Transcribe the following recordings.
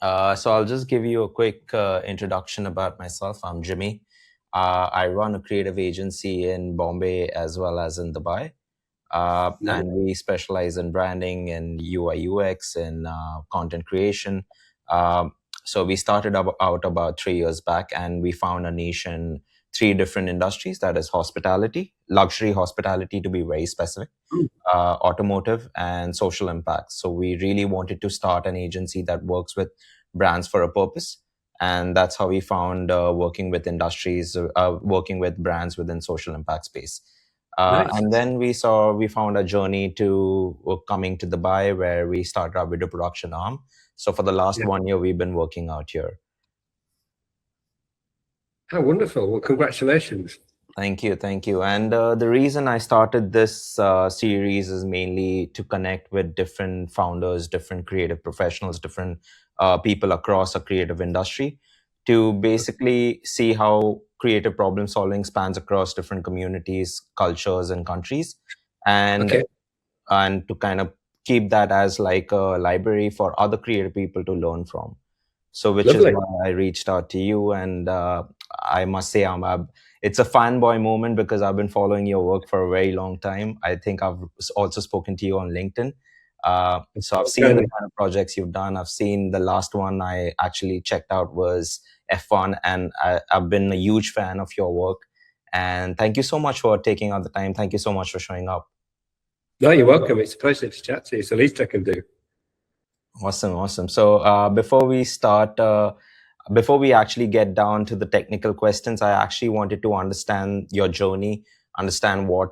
So I'll just give you a quick introduction about myself. I'm Jimmy. I run a creative agency in Bombay as well as in Dubai. No. And we specialize in branding and UI UX and content creation. So we started out about 3 years back, and we found a niche in three different industries. That is hospitality, luxury hospitality to be very specific, Mm. automotive, and social impact. So we really wanted to start an agency that works with brands for a purpose. And that's how we found working with industries, working with brands within social impact space. Nice. And then we found a journey to coming to Dubai, where we started our video production arm. So for the last Yeah. 1 year, we've been working out here. How wonderful. Well, congratulations. Thank you, thank you. And the reason I started this series is mainly to connect with different founders, different creative professionals, different people across a creative industry, to basically see how creative problem solving spans across different communities, cultures, and countries, and Okay. and to kind of keep that as like a library for other creative people to learn from. So, which is Lovely. why I reached out to you, and I must say, it's a fanboy moment because I've been following your work for a very long time. I think I've also spoken to you on LinkedIn. So I've seen the Kindly. kind of projects you've done. I've seen the last one I actually checked out was F1, and I've been a huge fan of your work. And thank you so much for taking out the time. Thank you so much for showing up. No, you're welcome. It's a pleasure to chat to you. It's the least I can do. Awesome, awesome. So before we start, before we actually get down to the technical questions, I actually wanted to understand your journey, understand what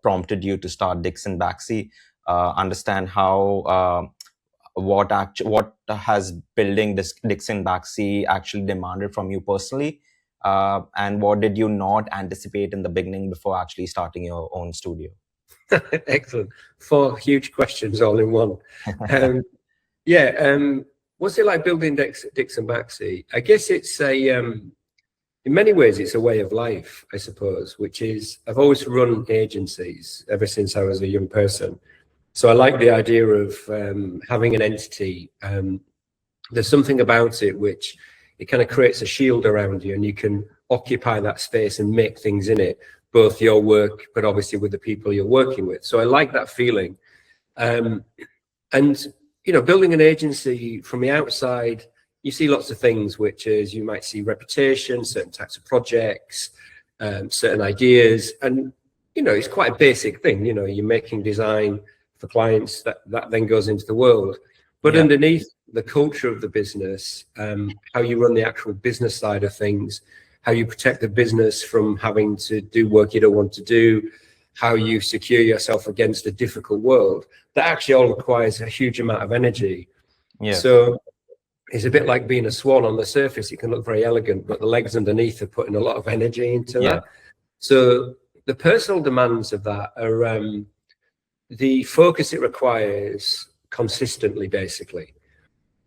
prompted you to start DixonBaxi, understand how what has building this DixonBaxi actually demanded from you personally, and what did you not anticipate in the beginning before actually starting your own studio? Excellent. Four huge questions all in one. Um, yeah. What's it like building DixonBaxi? I guess it's in many ways, it's a way of life, I suppose, which is I've always run agencies ever since I was a young person. So I like the idea of having an entity. There's something about it which it kind of creates a shield around you, and you can occupy that space and make things in it, both your work, but obviously with the people you're working with. So I like that feeling. And building an agency from the outside, you see lots of things, which is you might see reputation, certain types of projects, certain ideas, and it's quite a basic thing. You're making design for clients that then goes into the world. But Yeah. underneath the culture of the business, how you run the actual business side of things, how you protect the business from having to do work you don't want to do, how you secure yourself against a difficult world, that actually all requires a huge amount of energy. Yes. So it's a bit like being a swan. On the surface, it can look very elegant, but the legs underneath are putting a lot of energy into Yeah. that. So the personal demands of that are the focus it requires consistently, basically.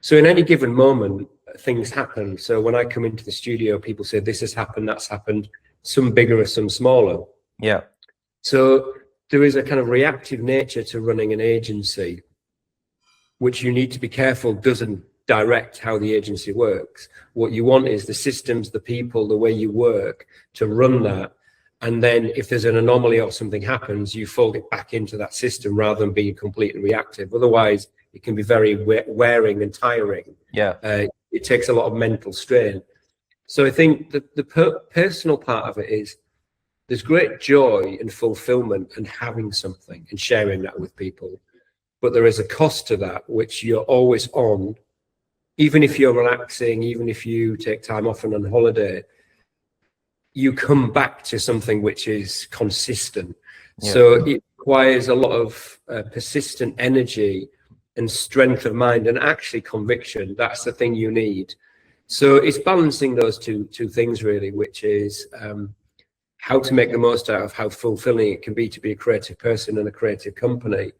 So in any given moment, things happen. So when I come into the studio, people say, this has happened, that's happened, some bigger or some smaller. Yeah. So there is a kind of reactive nature to running an agency, which you need to be careful doesn't direct how the agency works. What you want is the systems, the people, the way you work to run that. And then if there's an anomaly or something happens, you fold it back into that system rather than being completely reactive. Otherwise, it can be very wearing and tiring. Yeah. It takes a lot of mental strain. So I think the personal part of it is there's great joy and fulfillment in having something and sharing that with people. But there is a cost to that, which you're always on. Even if you're relaxing, even if you take time off and on holiday, you come back to something which is consistent. Yeah. So it requires a lot of persistent energy and strength of mind and actually conviction. That's the thing you need. So it's balancing those two things really, which is how to make the most out of how fulfilling it can be to be a creative person in a creative company.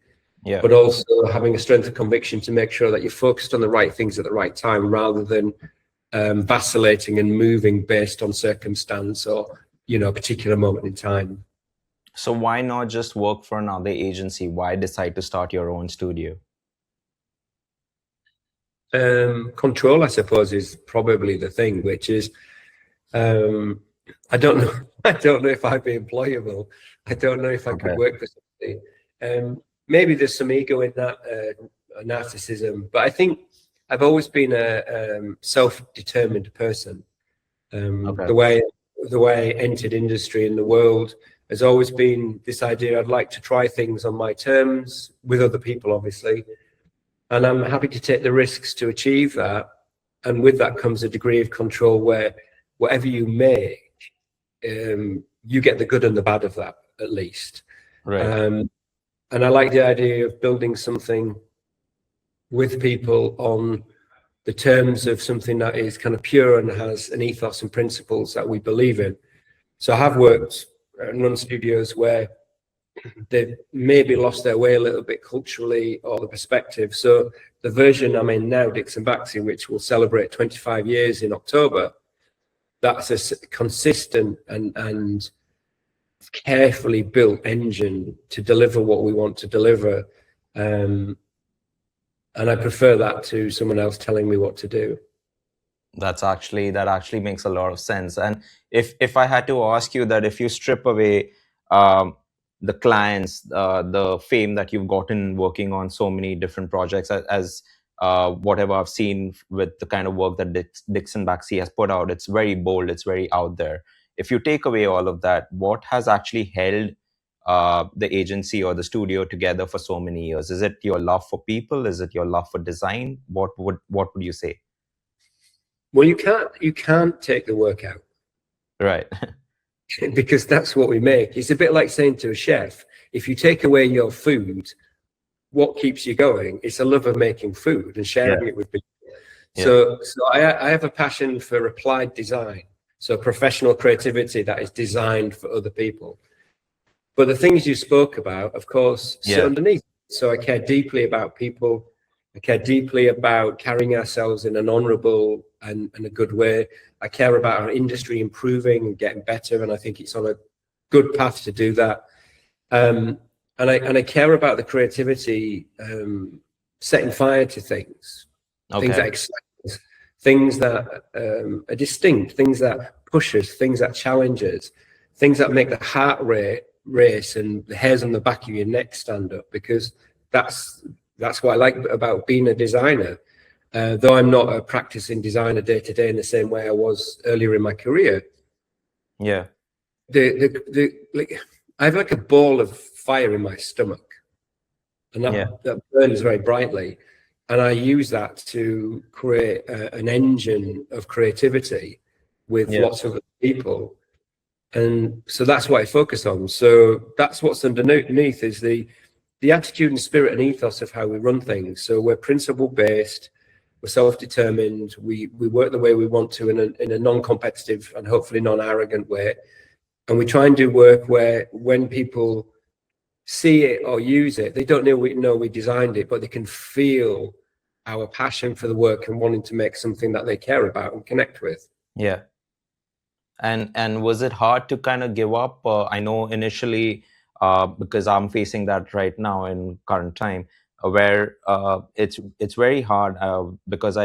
Yeah. But also having a strength of conviction to make sure that you're focused on the right things at the right time rather than vacillating and moving based on circumstance or a particular moment in time. So why not just work for another agency? Why decide to start your own studio? Control, I suppose, is probably the thing, which is, I don't know. I don't know if I'd be employable. I don't know if I could work for somebody. Maybe there's some ego in that, narcissism, but I think I've always been a self-determined person. The way I entered industry in the world has always been this idea: I'd like to try things on my terms with other people, obviously, and I'm happy to take the risks to achieve that. And with that comes a degree of control where whatever you make, you get the good and the bad of that, at least. Right. And I like the idea of building something with people on the terms of something that is kind of pure and has an ethos and principles that we believe in. So I have worked and run studios where they've maybe lost their way a little bit culturally or the perspective. So the version I'm in now, DixonBaxi, which will celebrate 25 years in October, that's a consistent and carefully built engine to deliver what we want to deliver. And I prefer that to someone else telling me what to do. That actually makes a lot of sense. And if I had to ask you that, if you strip away the clients, the fame that you've gotten working on so many different projects, as whatever I've seen with the kind of work that DixonBaxi has put out, it's very bold, it's very out there. If you take away all of that, what has actually held the agency or the studio together for so many years? Is it your love for people? Is it your love for design? What would you say? Well, you can't take the work out. Right. Because that's what we make. It's a bit like saying to a chef, if you take away your food, what keeps you going? It's a love of making food and sharing it with people. So I have a passion for applied design, so professional creativity that is designed for other people. But the things you spoke about, of course, sit underneath. So I care deeply about people. I care deeply about carrying ourselves in an honorable and a good way. I care about our industry improving and getting better, and I think it's on a good path to do that. And I care about the creativity, setting fire to things, things that excite us, things that are distinct, things that push us, things that challenge us, things that make the heart rate race and the hairs on the back of your neck stand up, because that's what I like about being a designer. Though I'm not a practicing designer day to day in the same way I was earlier in my career. Yeah. I have like a ball of fire in my stomach, and that burns very brightly. And I use that to create an engine of creativity with lots of people. And so that's what I focus on. So that's what's underneath is the attitude and spirit and ethos of how we run things. So we're principle based, we're self-determined, we work the way we want to in a non-competitive and hopefully non-arrogant way. And we try and do work where when people see it or use it, they don't know we designed it, but they can feel our passion for the work and wanting to make something that they care about and connect with. Yeah. And was it hard to kind of give up? I know initially, because I'm facing that right now in current time, where it's very hard because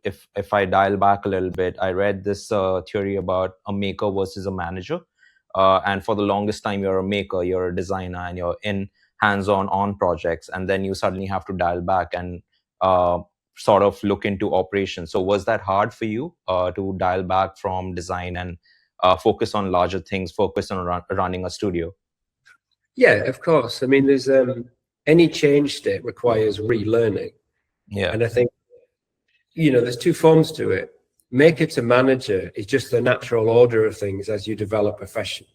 if I dial back a little bit, I read this theory about a maker versus a manager. And for the longest time, you're a maker, you're a designer, and you're in hands-on on projects, and then you suddenly have to dial back and sort of look into operations. So was that hard for you to dial back from design and focus on larger things, focus on running a studio? Yeah, of course. I mean, there's any change state requires relearning. Yeah. And I think, there's two forms to it. Maker to manager is just the natural order of things as you develop a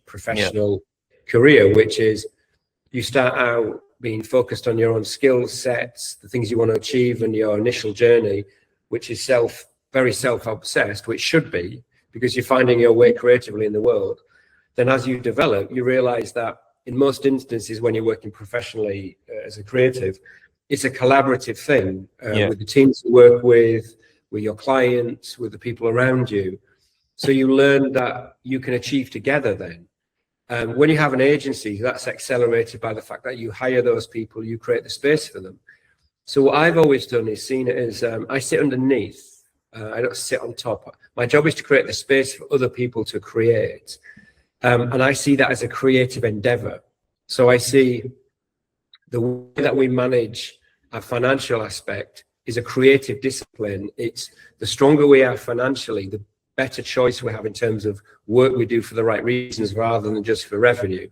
professional career, which is you start out being focused on your own skill sets, the things you want to achieve and your initial journey, which is very self-obsessed, which should be, because you're finding your way creatively in the world. Then as you develop, you realize that in most instances, when you're working professionally as a creative, it's a collaborative thing with the teams you work with your clients, with the people around you. So you learn that you can achieve together then. When you have an agency, that's accelerated by the fact that you hire those people, you create the space for them. So what I've always done is seen it as I sit underneath. I don't sit on top. My job is to create the space for other people to create. And I see that as a creative endeavor. So I see the way that we manage our financial aspect is a creative discipline. It's the stronger we are financially, the better choice we have in terms of work we do for the right reasons rather than just for revenue.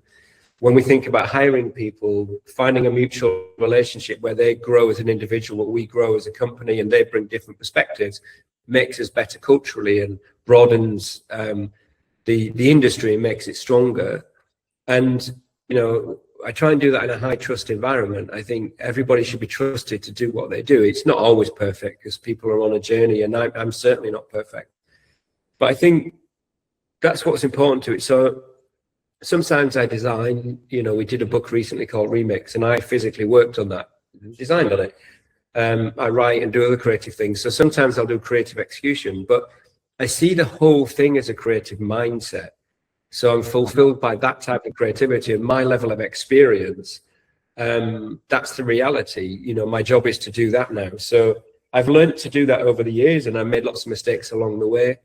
When we think about hiring people, finding a mutual relationship where they grow as an individual, we grow as a company, and they bring different perspectives, makes us better culturally and broadens the industry and makes it stronger. And, you know, I try and do that in a high trust environment. I think everybody should be trusted to do what they do. It's not always perfect because people are on a journey, and I'm certainly not perfect. But I think that's what's important to it. So sometimes I design, you know, we did a book recently called Remix, and I physically worked on that, designed on it. I write and do other creative things. So sometimes I'll do creative execution, but I see the whole thing as a creative mindset. So I'm fulfilled by that type of creativity and my level of experience. That's the reality. You know, my job is to do that now. So I've learned to do that over the years, and I made lots of mistakes along the way.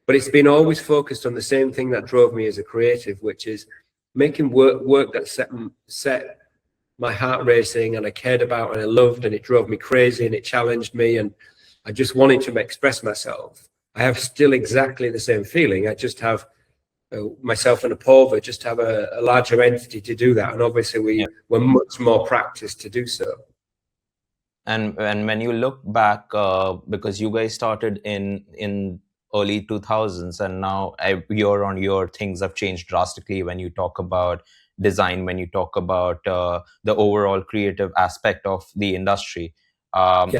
But it's been always focused on the same thing that drove me as a creative, which is making work that set my heart racing and I cared about and I loved, and it drove me crazy and it challenged me, and I just wanted to express myself. I have still exactly the same feeling. I just have myself and a Pova just have a larger entity to do that, and obviously we're much more practiced to do so. And when you look back, because you guys started in early 2000s, and now year on year things have changed drastically when you talk about design, when you talk about the overall creative aspect of the industry.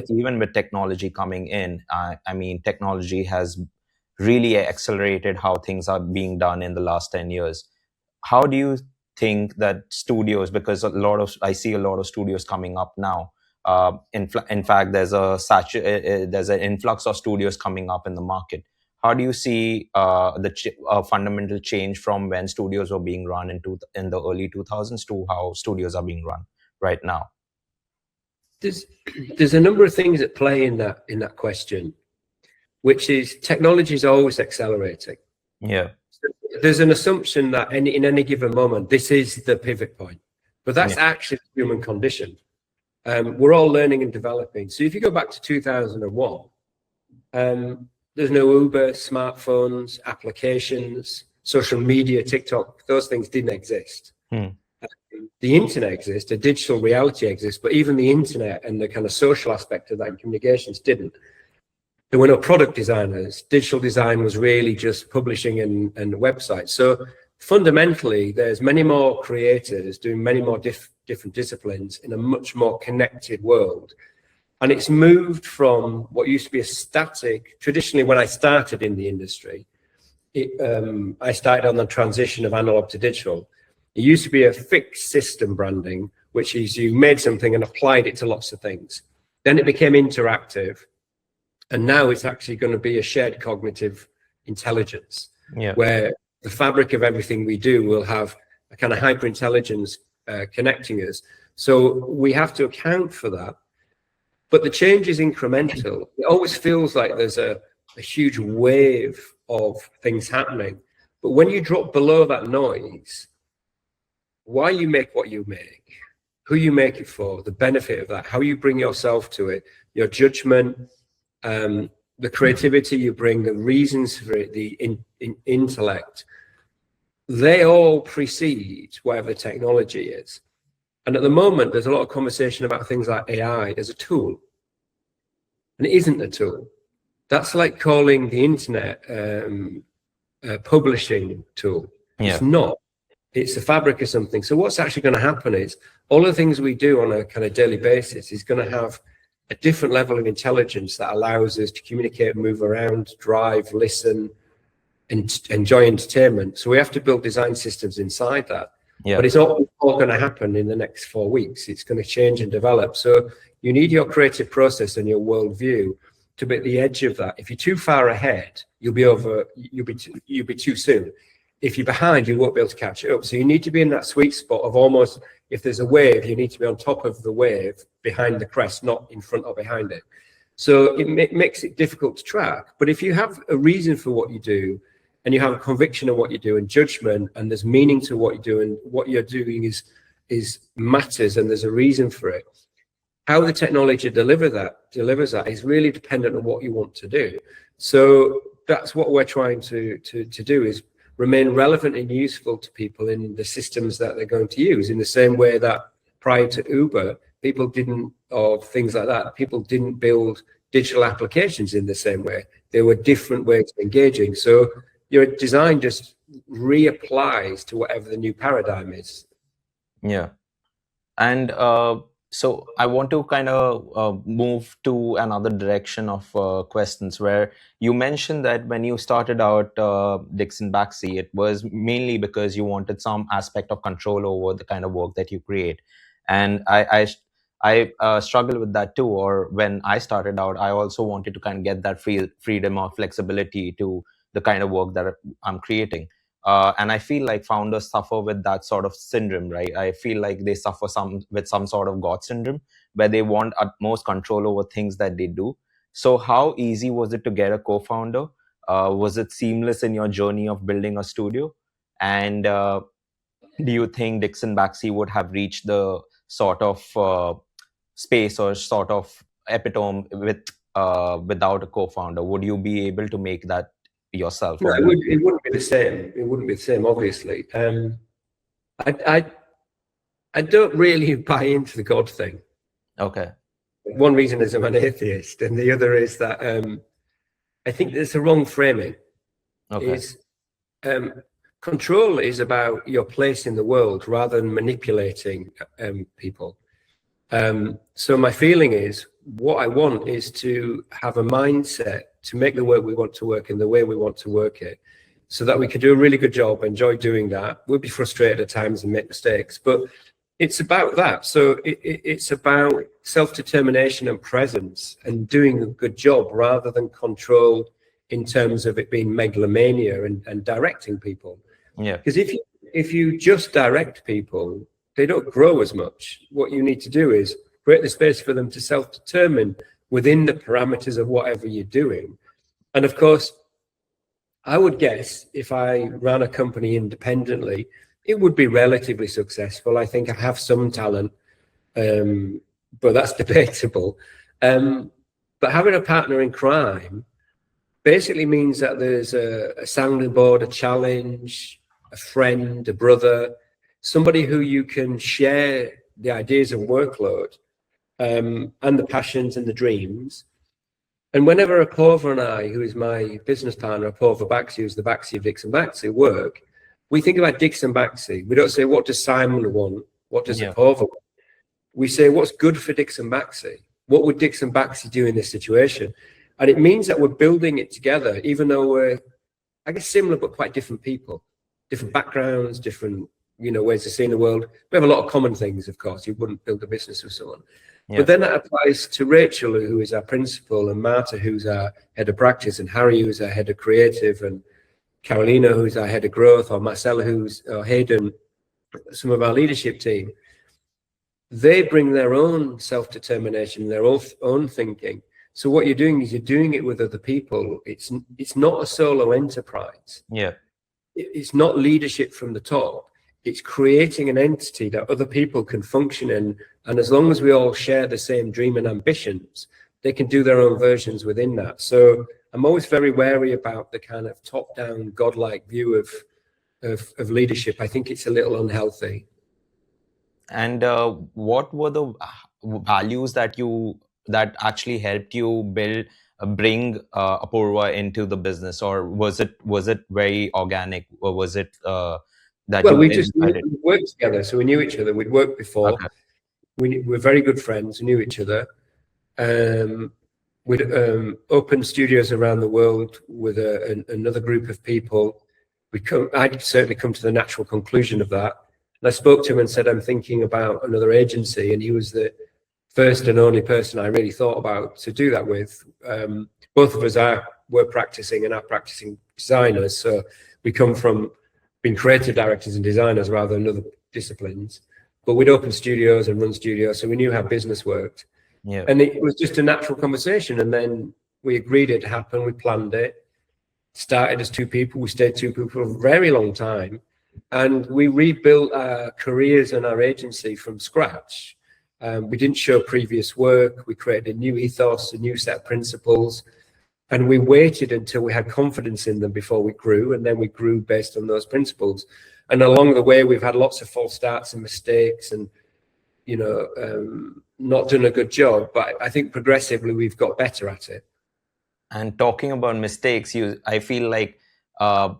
Even with technology coming in, I mean, technology has really accelerated how things are being done in the last 10 years. How do you think that studios, because I see a lot of studios coming up now. In fact, there's an influx of studios coming up in the market. How do you see the fundamental change from when studios were being run in the early 2000s to how studios are being run right now? There's a number of things at play in that question, which is technology is always accelerating. Yeah. There's an assumption that in any given moment, this is the pivot point, but that's actually the human condition. We're all learning and developing. So if you go back to 2001, there's no Uber, smartphones, applications, social media, TikTok, those things didn't exist. The internet exists, a digital reality exists, but even the internet and the kind of social aspect of that and communications didn't. There were no product designers. Digital design was really just publishing and websites. So fundamentally, there's many more creators doing many more different disciplines in a much more connected world. And it's moved from what used to be a static, traditionally when I started in the industry, I started on the transition of analog to digital. It used to be a fixed system branding, which is you made something and applied it to lots of things. Then it became interactive. And now it's actually going to be a shared cognitive intelligence, where the fabric of everything we do will have a kind of hyper intelligence connecting us. So we have to account for that. But the change is incremental. It always feels like there's a huge wave of things happening. But when you drop below that noise, why you make what you make, who you make it for, the benefit of that, how you bring yourself to it, your judgment, the creativity you bring, the reasons for it, the intellect, they all precede whatever the technology is. And at the moment, there's a lot of conversation about things like AI as a tool. And it isn't a tool. That's like calling the internet a publishing tool. It's not. It's the fabric of something. So what's actually going to happen is all the things we do on a kind of daily basis is going to have a different level of intelligence that allows us to communicate, move around, drive, listen, and enjoy entertainment. So we have to build design systems inside that. But it's all going to happen in the next 4 weeks. It's going to change and develop. So you need your creative process and your worldview to be at the edge of that. If you're too far ahead, you'll be too soon. If you're behind, you won't be able to catch it up. So you need to be in that sweet spot of almost if there's a wave, you need to be on top of the wave, behind the crest, not in front or behind it. So it makes it difficult to track. But if you have a reason for what you do, and you have a conviction of what you do and judgment, and there's meaning to what you do, and what you're doing is matters, and there's a reason for it, how the technology delivers that is really dependent on what you want to do. So that's what we're trying to do, is remain relevant and useful to people in the systems that they're going to use, in the same way that prior to Uber, people didn't, or things like that, people didn't build digital applications in the same way. There were different ways of engaging. So your design just reapplies to whatever the new paradigm is. Yeah. And so I want to kind of move to another direction of questions, where you mentioned that when you started out DixonBaxi, it was mainly because you wanted some aspect of control over the kind of work that you create. And I struggle with that too. Or when I started out, I also wanted to kind of get that freedom or flexibility to the kind of work that I'm creating. And I feel like founders suffer with that sort of syndrome, right? I feel like they suffer with some sort of God syndrome, where they want utmost control over things that they do. So how easy was it to get a co-founder? Was it seamless in your journey of building a studio? And do you think DixonBaxi would have reached the sort of space or sort of epitome without a co-founder? Would you be able to make that yourself? No, it wouldn't be the same. It wouldn't be the same, obviously. I don't really buy into the God thing. Okay. One reason is I'm an atheist, and the other is that I think there's a wrong framing. Okay. Control is about your place in the world rather than manipulating people. So my feeling is, what I want is to have a mindset to make the work we want to work in the way we want to work it, so that we can do a really good job, enjoy doing that. We'll be frustrated at times and make mistakes, but it's about that. So it's about self-determination and presence and doing a good job, rather than control in terms of it being megalomania and directing people. Yeah. Because if you just direct people, they don't grow as much. What you need to do is create the space for them to self-determine within the parameters of whatever you're doing. And of course, I would guess if I ran a company independently, it would be relatively successful. I think I have some talent, but that's debatable. But having a partner in crime basically means that there's a sounding board, a challenge, a friend, a brother, somebody who you can share the ideas and workload, and the passions and the dreams. And whenever Apoorva and I, who is my business partner, Apoorva Baxi, who's the Baxi of DixonBaxi, work, we think about DixonBaxi. We don't say, what does Simon want? What does Apoorva want? We say, what's good for DixonBaxi? What would DixonBaxi do in this situation? And it means that we're building it together, even though we're, I guess, similar but quite different people, different backgrounds, different, ways to see in the world. We have a lot of common things, of course. You wouldn't build a business with someone. Yeah. But then that applies to Rachel, who is our principal, and Marta, who's our head of practice, and Harry, who's our head of creative, and Carolina, who's our head of growth, or Marcella, or Hayden, some of our leadership team. They bring their own self-determination, their own thinking. So what you're doing is you're doing it with other people. It's not a solo enterprise. Yeah. It's not leadership from the top. It's creating an entity that other people can function in. And as long as we all share the same dream and ambitions, they can do their own versions within that. So I'm always very wary about the kind of top-down, godlike view of leadership. I think it's a little unhealthy. And what were the values that actually helped you bring Apoorva into the business, or was it very organic, or was it that? Well, we just worked together, so we knew each other. We'd worked before. Okay. We were very good friends. We knew each other. We'd opened studios around the world with another group of people. I'd certainly come to the natural conclusion of that. And I spoke to him and said, I'm thinking about another agency, and he was the first and only person I really thought about to do that with. Both of us were practicing and are practicing designers, so we come from being creative directors and designers rather than other disciplines. but we'd open studios and run studios, so we knew how business worked. Yeah. And it was just a natural conversation. And then we agreed it to happen. We planned it. Started as two people. We stayed two people for a very long time. And we rebuilt our careers and our agency from scratch. We didn't show previous work. We created a new ethos, a new set of principles. And we waited until we had confidence in them before we grew. And then we grew based on those principles. And along the way, we've had lots of false starts and mistakes and, you know, not done a good job. But I think progressively we've got better at it. And talking about mistakes, I feel like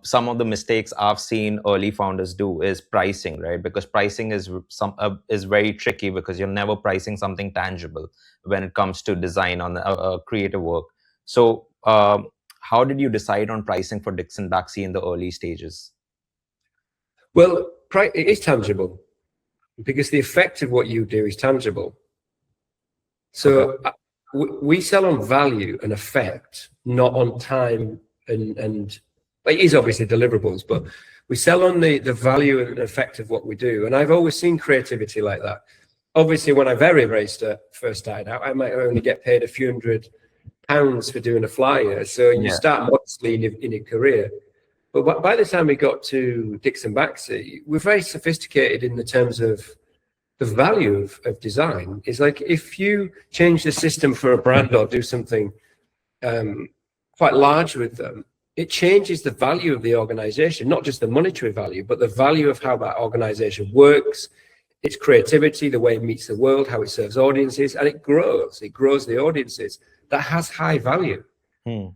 some of the mistakes I've seen early founders do is pricing, right? Because pricing is very tricky because you're never pricing something tangible when it comes to design on creative work. So how did you decide on pricing for DixonBaxi in the early stages? Well, it is tangible because the effect of what you do is tangible. So okay. We sell on value and effect, not on time and it is obviously deliverables, but we sell on the value and effect of what we do. And I've always seen creativity like that. Obviously, when I very first started out, I might only get paid a few £100 for doing a flyer. So you start modestly in your career. But by the time we got to DixonBaxi, we're very sophisticated in the terms of the value of design. Is like if you change the system for a brand or do something quite large with them, it changes the value of the organization, not just the monetary value, but the value of how that organization works, its creativity, the way it meets the world, how it serves audiences, and it grows the audiences. That has high value. There's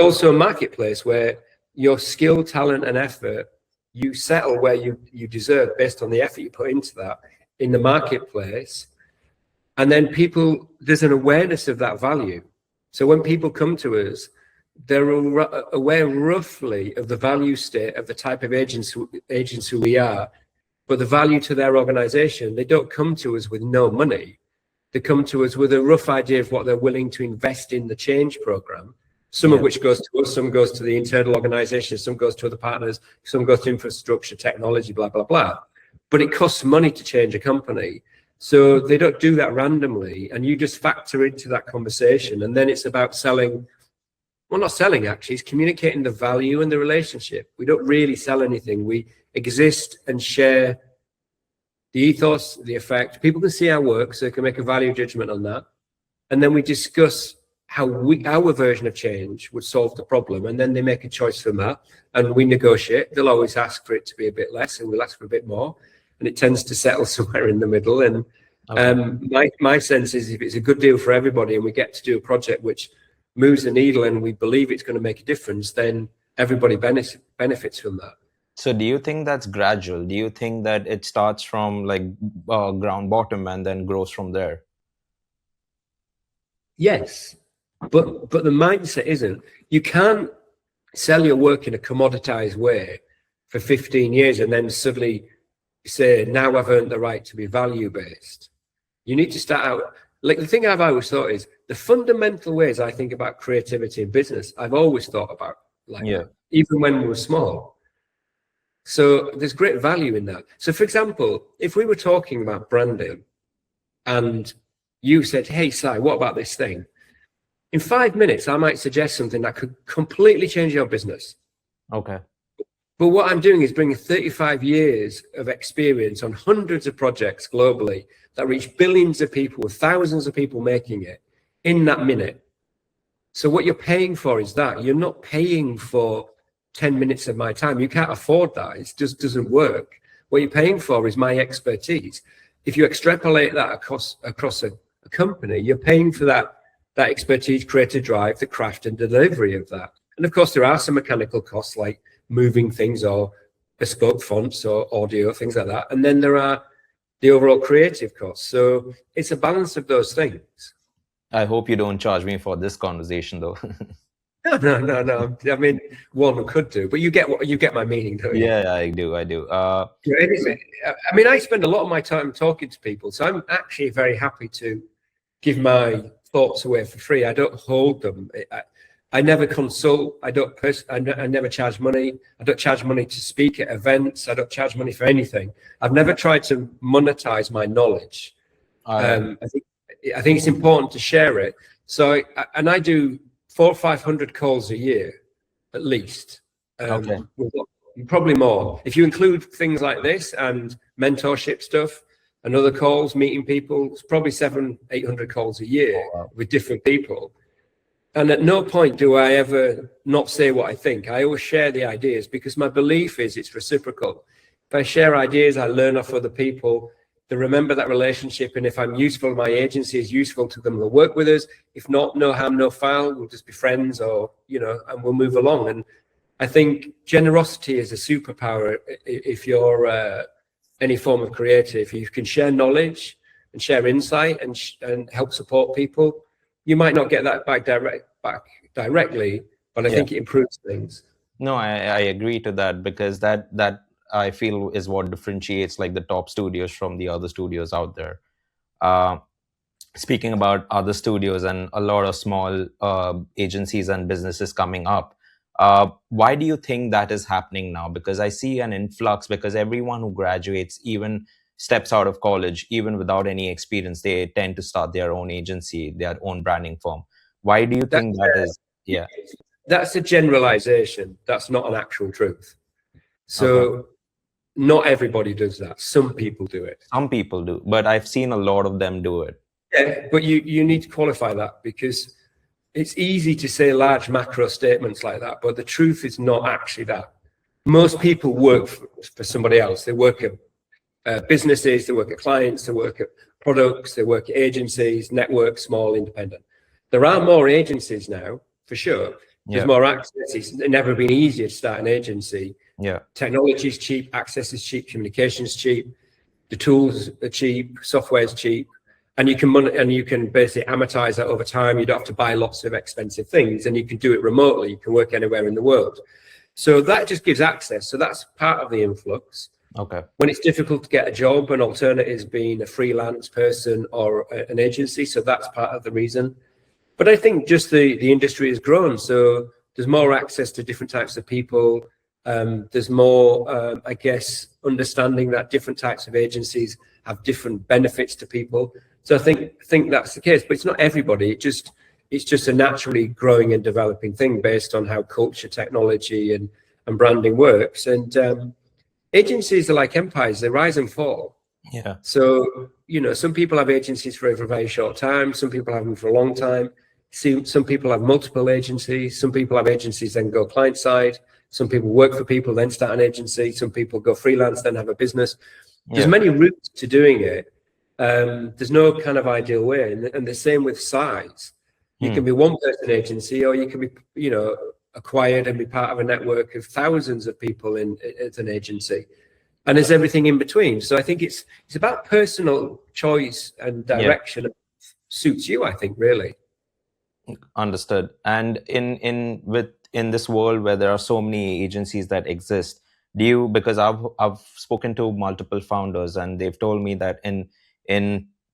also a marketplace where your skill, talent, and effort, you settle where you deserve based on the effort you put into that in the marketplace. And then there's an awareness of that value. So when people come to us, they're aware roughly of the value state of the type of agents who we are, but the value to their organization. They don't come to us with no money. They come to us with a rough idea of what they're willing to invest in the change program, some of which goes to us, some goes to the internal organization, some goes to other partners, some goes to infrastructure, technology, blah, blah, blah. But it costs money to change a company. So they don't do that randomly. And you just factor into that conversation. And then it's about selling. Well, not selling, actually. It's communicating the value and the relationship. We don't really sell anything. We exist and share the ethos, the effect. People can see our work, so they can make a value judgment on that. And then we discuss how our version of change would solve the problem. And then they make a choice from that. And we negotiate. They'll always ask for it to be a bit less, and we'll ask for a bit more. And it tends to settle somewhere in the middle. And my sense is if it's a good deal for everybody and we get to do a project which moves the needle and we believe it's going to make a difference, then everybody benefits from that. So do you think that's gradual? Do you think that it starts from like ground bottom and then grows from there? Yes, but the mindset isn't. You can't sell your work in a commoditized way for 15 years and then suddenly say, now I've earned the right to be value-based. You need to start out, like the thing I've always thought is the fundamental ways I think about creativity in business, I've always thought about like that, even when we were small. So there's great value in that. So for example, if we were talking about branding and you said, hey, Si, what about this thing? In 5 minutes, I might suggest something that could completely change your business. Okay. But what I'm doing is bringing 35 years of experience on hundreds of projects globally that reach billions of people with thousands of people making it in that minute. So what you're paying for is that. You're not paying for 10 minutes of my time. You can't afford that. It just doesn't work. What you're paying for is my expertise. If you extrapolate that across a company, you're paying for that expertise, creative drive, the craft and delivery of that. And of course, there are some mechanical costs like moving things or bespoke fonts or audio, things like that. And then there are the overall creative costs. So it's a balance of those things. I hope you don't charge me for this conversation though. No. I mean, one could do, but you get my meaning, don't you? Yeah, I do. I mean, I spend a lot of my time talking to people, so I'm actually very happy to give my thoughts away for free. I don't hold them. I never consult. I never charge money. I don't charge money to speak at events. I don't charge money for anything. I've never tried to monetize my knowledge. I think it's important to share it. So, and I do 400 or 500 calls a year, at least. Probably more. If you include things like this and mentorship stuff and other calls, meeting people, it's probably 700 or 800 calls a year with different people. And at no point do I ever not say what I think. I always share the ideas because my belief is it's reciprocal. If I share ideas, I learn off other people. They remember that relationship, and if I'm useful, my agency is useful to them, they'll work with us. If not, no harm, no foul. We'll just be friends, or and we'll move along. And I think generosity is a superpower. If you're any form of creative, you can share knowledge and share insight and help support people. You might not get that back directly, but I think it improves things. No, I agree to that, because that I feel is what differentiates like the top studios from the other studios out there. Speaking about other studios and a lot of small agencies and businesses coming up, why do you think that is happening now? Because I see an influx, because everyone who graduates, even steps out of college, even without any experience, they tend to start their own agency, their own branding firm. Why do you think that is? Yeah. That's a generalization. That's not an actual truth. So not everybody does that. Some people do it. Some people do, but I've seen a lot of them do it. Yeah, but you need to qualify that, because it's easy to say large macro statements like that, but the truth is not actually that. Most people work for somebody else. They work at businesses, they work at clients, they work at products, they work at agencies, networks, small, independent. There are more agencies now, for sure. There's more access. It's never been easier to start an agency. Technology is cheap, access is cheap, communication is cheap, the tools are cheap, software is cheap, and you can basically amortize that over time. You don't have to buy lots of expensive things, and you can do it remotely. You can work anywhere in the world. So that just gives access. So that's part of the influx. When it's difficult to get a job, an alternative is being a freelance person or an agency. So that's part of the reason. But I think just the industry has grown. So there's more access to different types of people. There's more, I guess, understanding that different types of agencies have different benefits to people. So I think that's the case, but it's not everybody. It's just a naturally growing and developing thing based on how culture, technology, and branding works. And agencies are like empires; they rise and fall. So some people have agencies for a very short time. Some people have them for a long time. Some people have multiple agencies. Some people have agencies then go client side. Some people work for people, then start an agency. Some people go freelance, then have a business. There's many routes to doing it. There's no kind of ideal way. And the same with size. You can be one person agency, or you can be, acquired and be part of a network of thousands of people as an agency. And there's everything in between. So I think it's about personal choice and direction that suits you, I think, really. Understood. And in this world where there are so many agencies that exist, because I've spoken to multiple founders, and they've told me that in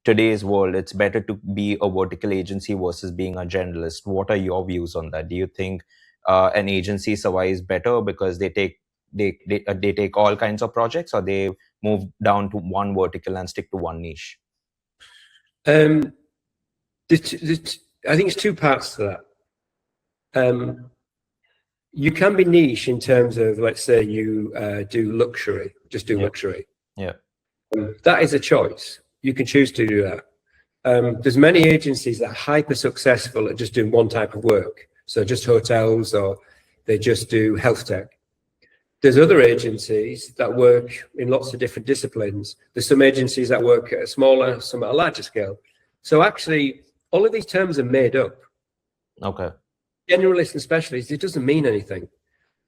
today's world, it's better to be a vertical agency versus being a generalist. What are your views on that? Do you think an agency survives better because they take all kinds of projects, or they move down to one vertical and stick to one niche? I think it's two parts to that. You can be niche in terms of, let's say you do luxury, just do luxury. That is a choice. You can choose to do that. There's many agencies that are hyper successful at just doing one type of work. So just hotels, or they just do health tech. There's other agencies that work in lots of different disciplines. There's some agencies that work at a smaller, some at a larger scale. So actually, all of these terms are made up. Generalist and specialist, it doesn't mean anything.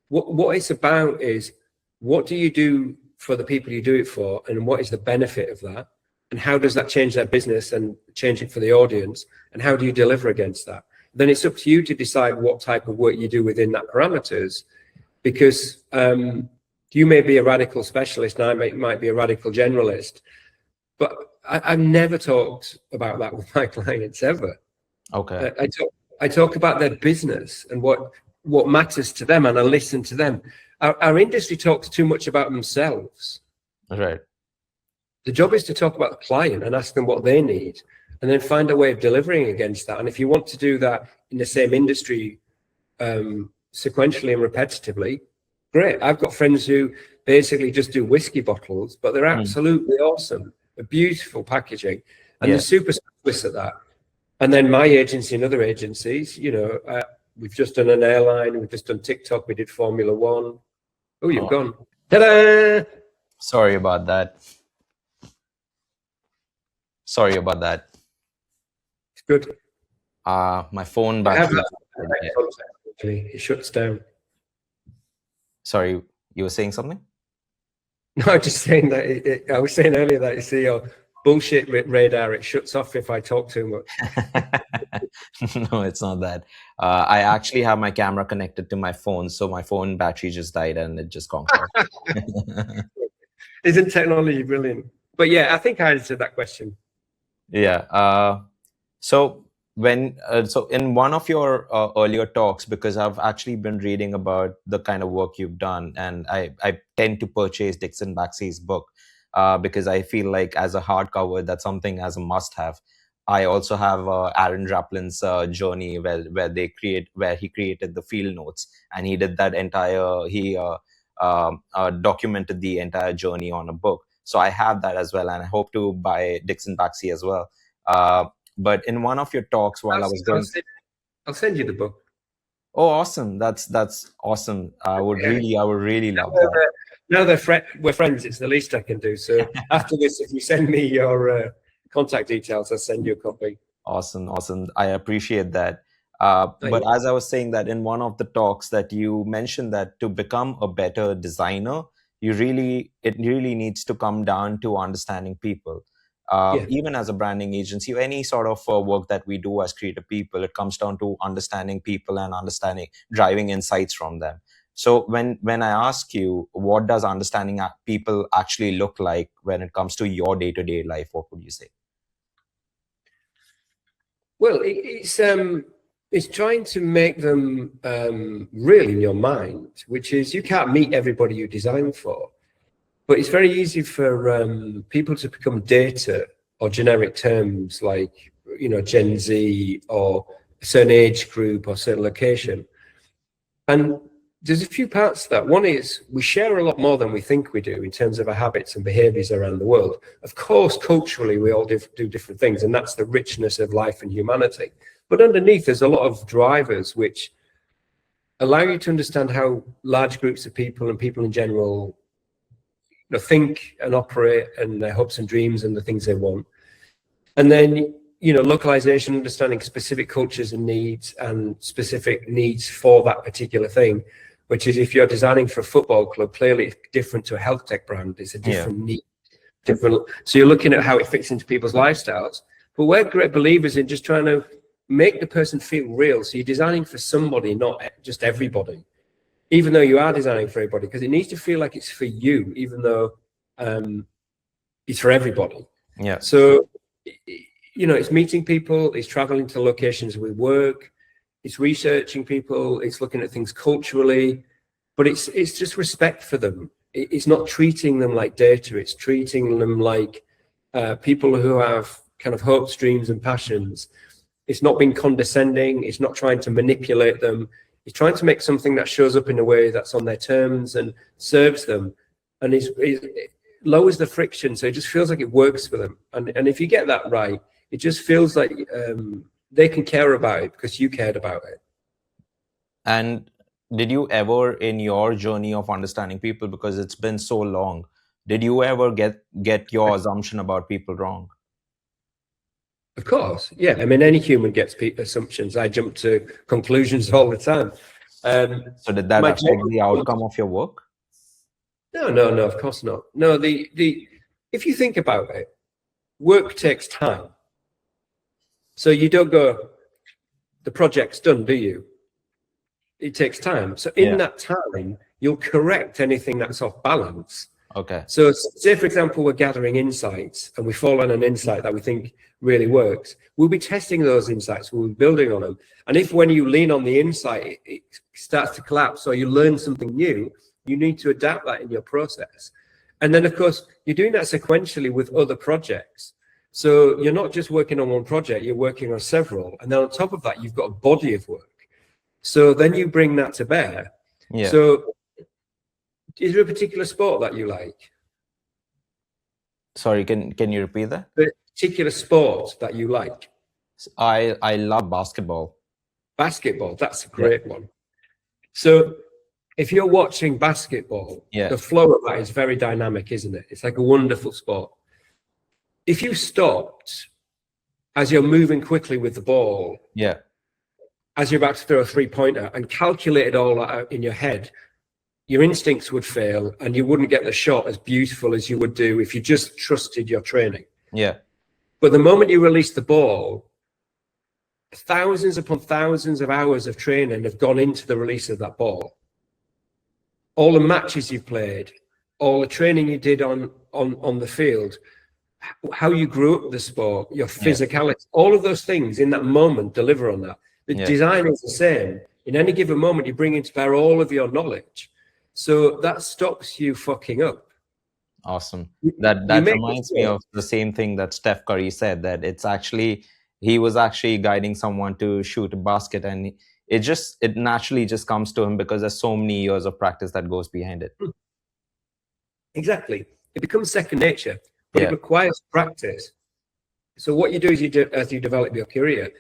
What it's about is, what do you do for the people you do it for, and what is the benefit of that, and how does that change their business and change it for the audience, and how do you deliver against that? Then it's up to you to decide what type of work you do within that parameters, because you may be a radical specialist and I might be a radical generalist, but I've never talked about that with my clients ever. I talk about their business and what matters to them, and I listen to them. Our industry talks too much about themselves. Right. The job is to talk about the client and ask them what they need, and then find a way of delivering against that. And if you want to do that in the same industry, sequentially and repetitively, great. I've got friends who basically just do whiskey bottles, but they're absolutely awesome. A beautiful packaging, and they're super specialists at that. And then my agency and other agencies, you know, we've just done an airline, we've just done TikTok, we did Formula One. Oh, you've gone. Ta-da! Sorry about that. Sorry about that. It's good. My phone battery. It shuts down. Sorry, you were saying something? No, I'm just saying that I was saying earlier that you see your bullshit radar, it shuts off if I talk too much. No, it's not that. I actually have my camera connected to my phone, so my phone battery just died and it just conked off. Isn't technology brilliant? But yeah, I think I answered that question. Yeah. So in one of your earlier talks, because I've actually been reading about the kind of work you've done, and I tend to purchase DixonBaxi's book because I feel like as a hardcover, that's something as a must-have. I also have Aaron Draplin's journey where he created the field notes, and he did that documented the entire journey on a book. So I have that as well, and I hope to buy DixonBaxi as well. But in one of your talks while I'll send you the book. Oh, awesome! That's awesome. I would really love that. Now we're friends. It's the least I can do. So after this, if you send me your contact details, I'll send you a copy. Awesome. I appreciate that. But as I was saying that in one of the talks that you mentioned that to become a better designer, it really needs to come down to understanding people. Even as a branding agency, or any sort of work that we do as creative people, it comes down to understanding people and driving insights from them. So when I ask you, what does understanding people actually look like when it comes to your day-to-day life, what would you say? Well, it's trying to make them real in your mind, which is you can't meet everybody you design for. But it's very easy for people to become data or generic terms like, you know, Gen Z or a certain age group or certain location. And there's a few parts to that. One is we share a lot more than we think we do in terms of our habits and behaviors around the world. Of course, culturally, we all do different things, and that's the richness of life and humanity. But underneath, there's a lot of drivers which allow you to understand how large groups of people and people in general think and operate, and their hopes and dreams and the things they want. And then, you know, localization, understanding specific cultures and needs and specific needs for that particular thing, which is if you're designing for a football club, clearly it's different to a health tech brand. It's a different need, different. So you're looking at how it fits into people's lifestyles. But we're great believers in just trying to make the person feel real. So you're designing for somebody, not just everybody. Even though you are designing for everybody, because it needs to feel like it's for you, even though it's for everybody. Yeah. So, you know, it's meeting people, it's traveling to locations we work, it's researching people, it's looking at things culturally, but it's just respect for them. It's not treating them like data, it's treating them like people who have kind of hopes, dreams, and passions. It's not being condescending, it's not trying to manipulate them. He's trying to make something that shows up in a way that's on their terms and serves them, and it lowers the friction, so it just feels like it works for them. And if you get that right, it just feels like they can care about it because you cared about it. And did you ever, in your journey of understanding people, because it's been so long, did you ever get your assumption about people wrong? Of course, yeah. I mean, any human gets assumptions. I jump to conclusions all the time. So did that affect the outcome of your work? No, of course not. No, if you think about it, work takes time. So you don't go, the project's done, do you? It takes time. So in that time, you'll correct anything that's off balance. Okay. So say, for example, we're gathering insights and we fall on an insight that we think really works. We'll be testing those insights, we'll be building on them. And if when you lean on the insight, it starts to collapse or you learn something new, you need to adapt that in your process. And then, of course, you're doing that sequentially with other projects. So you're not just working on one project, you're working on several. And then on top of that, you've got a body of work. So then you bring that to bear. Yeah. So is there a particular sport that you like? Sorry, can you repeat that? A particular sport that you like? I love basketball. Basketball, that's a great one. So if you're watching basketball, the flow of that is very dynamic, isn't it? It's like a wonderful sport. If you stopped as you're moving quickly with the ball, as you're about to throw a three-pointer, and calculated all that out in your head, your instincts would fail and you wouldn't get the shot as beautiful as you would do if you just trusted your training. But the moment you release the ball, thousands upon thousands of hours of training have gone into the release of that ball. All the matches you've played, all the training you did on the field, how you grew up the sport, your physicality, all of those things in that moment deliver on that. The design is the same. In any given moment, you bring into bear all of your knowledge. So that stops you fucking up. Awesome. That reminds me of the same thing that Steph Curry said, that it's actually, he was actually guiding someone to shoot a basket, and it naturally just comes to him because there's so many years of practice that goes behind it. Exactly. It becomes second nature, but it requires practice. So what you do is as you develop your career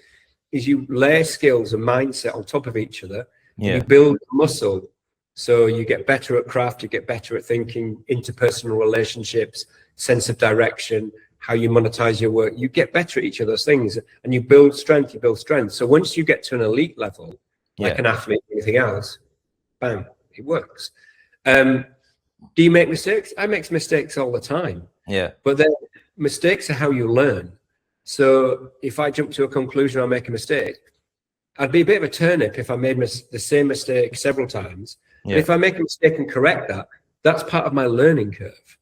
is you lay skills and mindset on top of each other. You build muscle. So you get better at craft, you get better at thinking, interpersonal relationships, sense of direction, how you monetize your work. You get better at each of those things and you build strength, So once you get to an elite level, like an athlete or anything else, bam, it works. Do you make mistakes? I make mistakes all the time. But then mistakes are how you learn. So if I jump to a conclusion or make a mistake, I'd be a bit of a turnip if I made the same mistake several times. But if I make a mistake and correct that, that's part of my learning curve.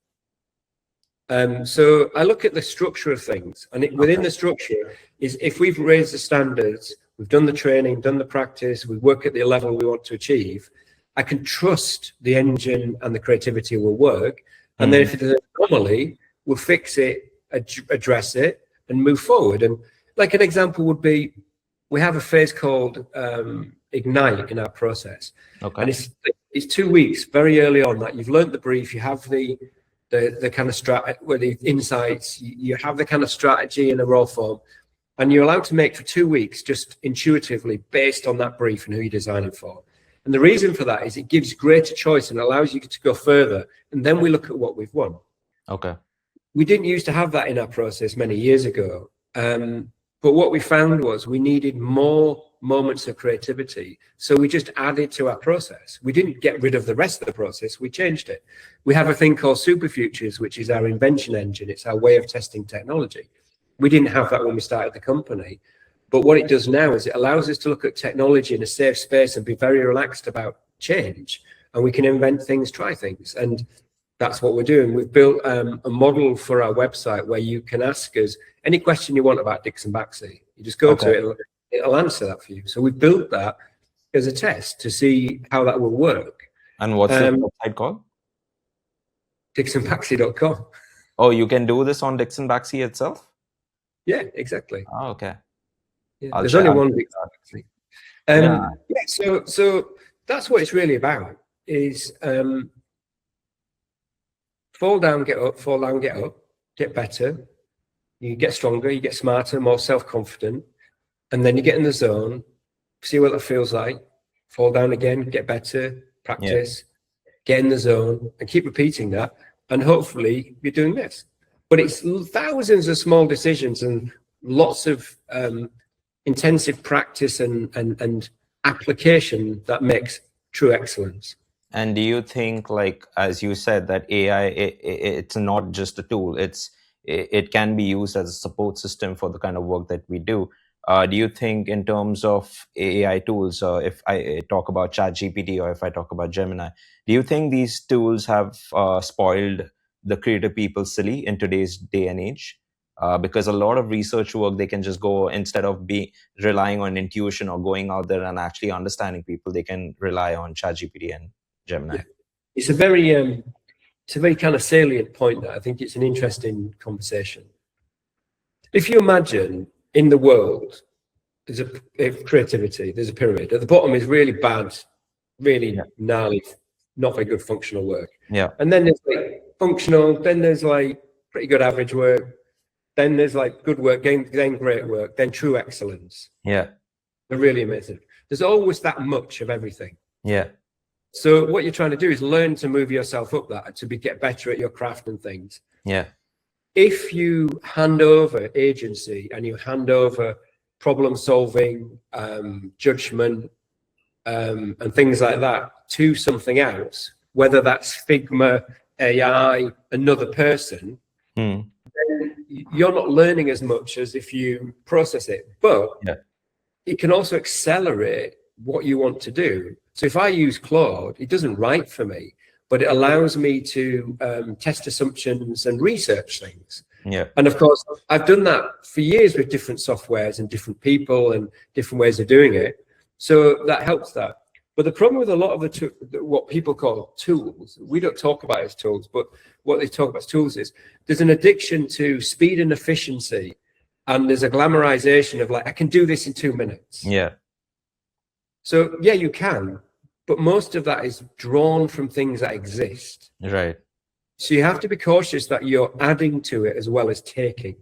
So I look at the structure of things, and within the structure is if we've raised the standards, we've done the training, done the practice, we work at the level we want to achieve, I can trust the engine and the creativity will work. And then if there's an anomaly, we'll fix it, address it, and move forward. And like an example would be, we have a phase called Ignite in our process. And it's 2 weeks very early on that you've learned the brief, you have the kind of strategy, where the insights, you have the kind of strategy in a raw form, and you're allowed to make for 2 weeks just intuitively based on that brief and who you're designing for. And the reason for that is it gives greater choice and allows you to go further. And then we look at what we've won. We didn't used to have that in our process many years ago. But what we found was we needed more moments of creativity. So we just added to our process. We didn't get rid of the rest of the process. We changed it. We have a thing called Superfutures, which is our invention engine. It's our way of testing technology. We didn't have that when we started the company. But what it does now is it allows us to look at technology in a safe space and be very relaxed about change. And we can invent things, try things. And that's what we're doing. We've built a model for our website where you can ask us any question you want about DixonBaxi. You just go to it, it'll answer that for you. So we've built that as a test to see how that will work. And what's the website called? DixonBaxi.com. Oh, you can do this on DixonBaxi itself? Yeah, exactly. Oh, okay. Yeah, there's only one DixonBaxi. So that's what it's really about, is fall down, get up, fall down, get up, get better. You get stronger, you get smarter, more self-confident. And then you get in the zone, see what that feels like, fall down again, get better, practice, get in the zone, and keep repeating that. And hopefully you're doing this. But it's thousands of small decisions and lots of intensive practice and application that makes true excellence. And do you think, like, as you said, that AI, it's not just a tool, it can be used as a support system for the kind of work that we do. Do you think in terms of AI tools, if I talk about ChatGPT or if I talk about Gemini, do you think these tools have spoiled the creative people silly in today's day and age? Because a lot of research work, they can just go, instead of relying on intuition or going out there and actually understanding people, they can rely on ChatGPT and Gemini. Yeah. It's a very kind of salient point that I think it's an interesting conversation. If you imagine in the world, there's creativity, there's a pyramid. At the bottom is really bad, really gnarly, not very good functional work. Yeah. And then there's like functional, then there's like pretty good average work, then there's like good work, then great work, then true excellence. Yeah. They're really amazing. There's always that much of everything. Yeah. So what you're trying to do is learn to move yourself up that, to get better at your craft and things. Yeah. If you hand over agency and you hand over problem solving, judgment, and things like that to something else, whether that's Figma, AI, another person, then you're not learning as much as if you process it. But it can also accelerate what you want to do. So if I use Claude, it doesn't write for me, but it allows me to test assumptions and research things. Yeah. And of course, I've done that for years with different softwares and different people and different ways of doing it. So that helps that. But the problem with a lot of what people call tools, we don't talk about as tools, but what they talk about as tools is there's an addiction to speed and efficiency. And there's a glamorization of like, I can do this in 2 minutes. Yeah. So yeah, you can, but most of that is drawn from things that exist. Right. So you have to be cautious that you're adding to it as well as taking.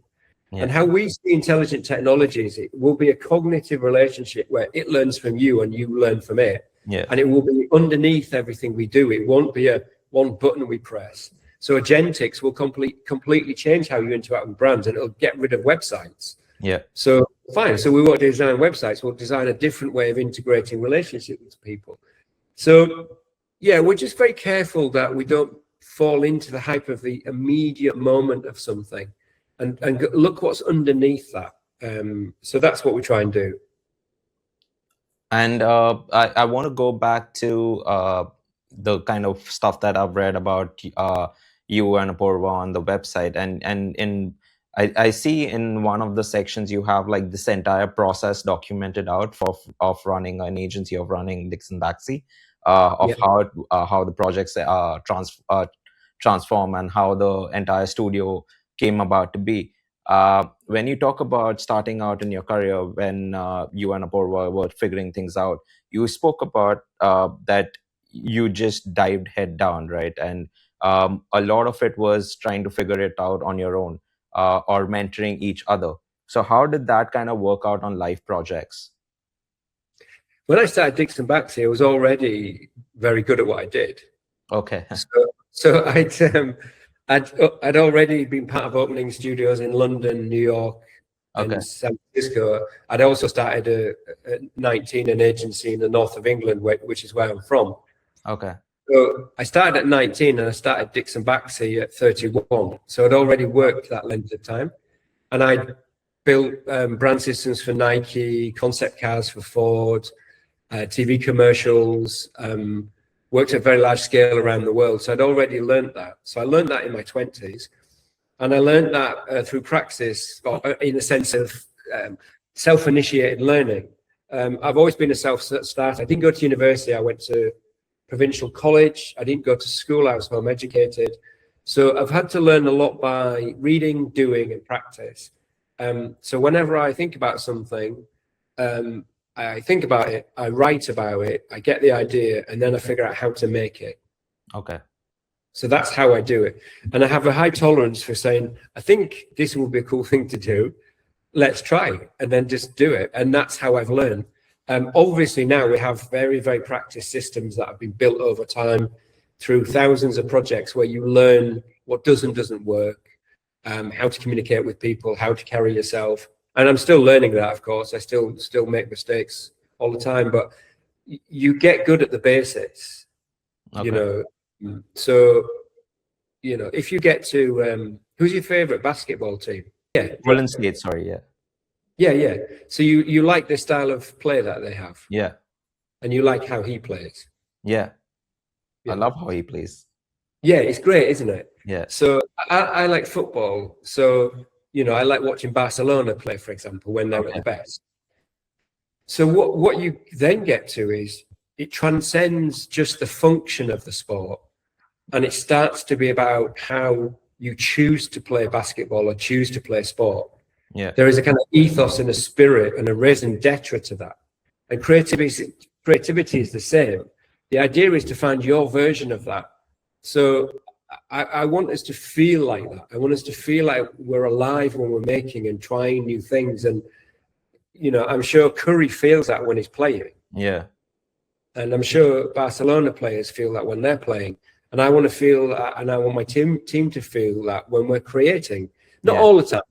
Yeah. And how we see intelligent technologies, it will be a cognitive relationship where it learns from you and you learn from it. Yeah. And it will be underneath everything we do. It won't be a one button we press. So agentics will completely change how you interact with brands, and it'll get rid of websites. Yeah. So fine. So we won't design websites. We'll design a different way of integrating relationships with people. So yeah, we're just very careful that we don't fall into the hype of the immediate moment of something, and look what's underneath that. So that's what we try and do. And I want to go back to the kind of stuff that I've read about you and Apurva on the website, and I see in one of the sections you have like this entire process documented out of running an agency, of running DixonBaxi, of how the projects transform and how the entire studio came about to be. When you talk about starting out in your career, when you and Apurva were figuring things out, you spoke about that you just dived head down, right? And a lot of it was trying to figure it out on your own, or mentoring each other. So how did that kind of work out on live projects? When I started DixonBaxi, I was already very good at what I did. Okay. So I'd already been part of opening studios in London, New York, and San Francisco. I'd also started at 19 an agency in the north of England, which is where I'm from. Okay. So I started at 19 and I started DixonBaxi at 31. So I'd already worked that length of time. And I built brand systems for Nike, concept cars for Ford, TV commercials, worked at a very large scale around the world. So I'd already learned that. So I learned that in my 20s. And I learned that through praxis, or in the sense of self-initiated learning. I've always been a self-starter. I didn't go to university. I went to provincial college. I didn't go to school. I was home educated. So I've had to learn a lot by reading, doing, and practice. So whenever I think about something, I think about it, I write about it, I get the idea, and then I figure out how to make it. Okay. So that's how I do it. And I have a high tolerance for saying, I think this will be a cool thing to do. Let's try it, and then just do it. And that's how I've learned. Obviously now we have very, very practiced systems that have been built over time through thousands of projects where you learn what does and doesn't work, how to communicate with people, how to carry yourself. And I'm still learning that, of course. I still make mistakes all the time, but you get good at the basics, you know. So, you know, if you get to, who's your favorite basketball team? Yeah. Golden State, sorry, yeah. Yeah. So you like the style of play that they have, Yeah. and you like how he plays. Yeah. I Yeah. love how he plays. Yeah, it's great, isn't it? Yeah. So I like football. So, I like watching Barcelona play, for example, when they're at Okay. the best. So what you then get to is it transcends just the function of the sport, and it starts to be about how you choose to play basketball or choose to play sport. Yeah. There is a kind of ethos and a spirit and a raison d'etre to that. And creativity is the same. The idea is to find your version of that. So I want us to feel like that. I want us to feel like we're alive when we're making and trying new things. And, I'm sure Curry feels that when he's playing. Yeah. And I'm sure Barcelona players feel that when they're playing. And I want to feel that, and I want my team to feel that when we're creating. Not all the time.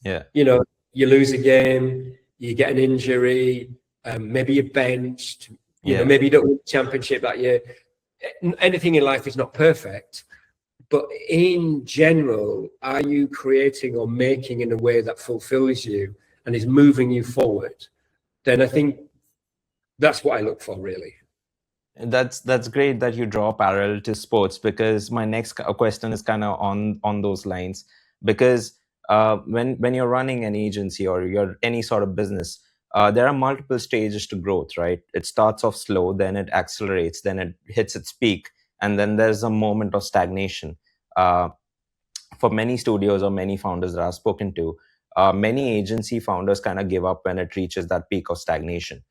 Yeah. You lose a game, you get an injury, maybe you're benched, maybe you don't win the championship that year. Anything in life is not perfect. But in general, are you creating or making in a way that fulfills you and is moving you forward? Then I think that's what I look for, really. That's great that you draw a parallel to sports, because my next question is kind of on those lines. Because when you're running an agency or you're any sort of business, there are multiple stages to growth, right? It starts off slow, then it accelerates, then it hits its peak, and then there's a moment of stagnation. For many studios or many founders that I've spoken to, many agency founders kind of give up when it reaches that peak of stagnation.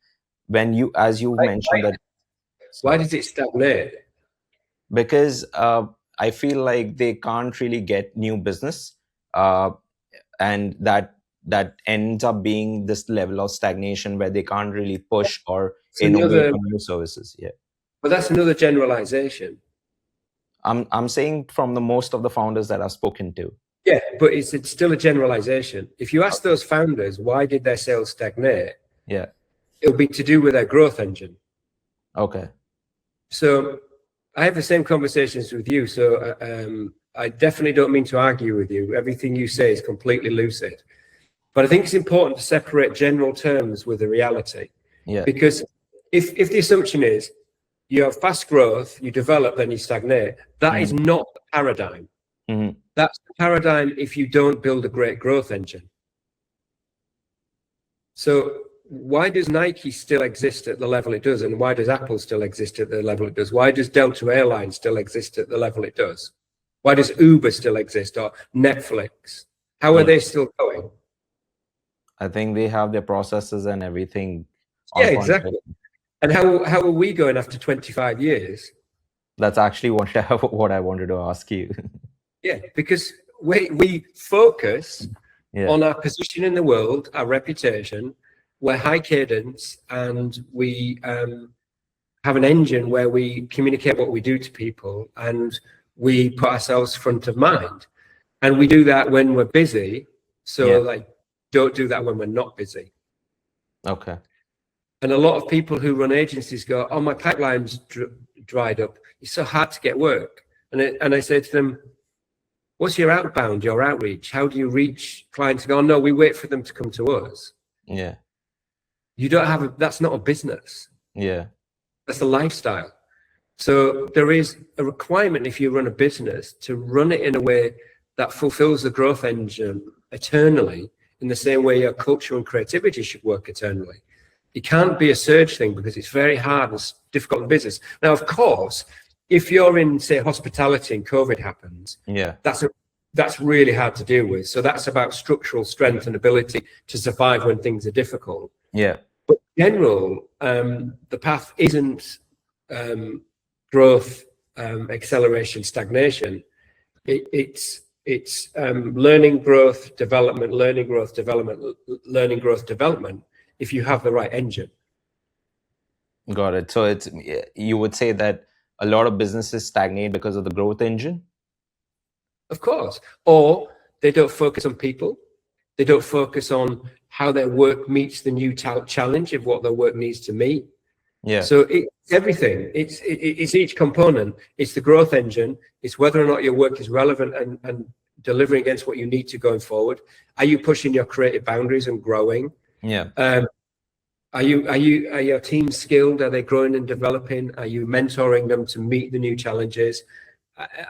When you, as you mentioned that. Why does it stagnate? Because I feel like they can't really get new business, and that ends up being this level of stagnation where they can't really push or innovate on new services. Yeah. But that's another generalization. I'm saying from the most of the founders that I've spoken to. Yeah, but it's still a generalization. If you ask those founders why did their sales stagnate, yeah, it'll be to do with their growth engine. Okay. So I have the same conversations with you. So I definitely don't mean to argue with you. Everything you say is completely lucid. But I think it's important to separate general terms with the reality. Yeah. Because if the assumption is you have fast growth, you develop, then you stagnate, that is not the paradigm. Mm-hmm. That's the paradigm if you don't build a great growth engine. So why does Nike still exist at the level it does? And why does Apple still exist at the level it does? Why does Delta Airlines still exist at the level it does? Why does Uber still exist, or Netflix? How are they still going? I think they have their processes and everything. Yeah, exactly. And how are we going after 25 years? That's actually what I wanted to ask you. Yeah, because we focus on our position in the world, our reputation. We're high cadence, and we have an engine where we communicate what we do to people, and we put ourselves front of mind. And we do that when we're busy. So don't do that when we're not busy. Okay. And a lot of people who run agencies go, oh, my pipeline's dried up. It's so hard to get work. And I say to them, what's your outbound, your outreach? How do you reach clients? Go, oh, no, we wait for them to come to us. Yeah. You don't have that's not a business. Yeah. That's a lifestyle. So there is a requirement if you run a business to run it in a way that fulfills the growth engine eternally, in the same way your culture and creativity should work eternally. It can't be a surge thing because it's very hard and difficult in business. Now, of course, if you're in, say, hospitality and COVID happens, that's really hard to deal with. So that's about structural strength and ability to survive when things are difficult. Yeah. But in general, the path isn't growth, acceleration, stagnation. It's learning, growth, development, learning, growth, development, learning, growth, development, if you have the right engine. Got it. So you would say that a lot of businesses stagnate because of the growth engine? Of course. Or they don't focus on people. They don't focus on how their work meets the new challenge of what their work needs to meet. Yeah. So it's everything. It's each component. It's the growth engine. It's whether or not your work is relevant and delivering against what you need to going forward. Are you pushing your creative boundaries and growing? Yeah. Are your team skilled? Are they growing and developing? Are you mentoring them to meet the new challenges?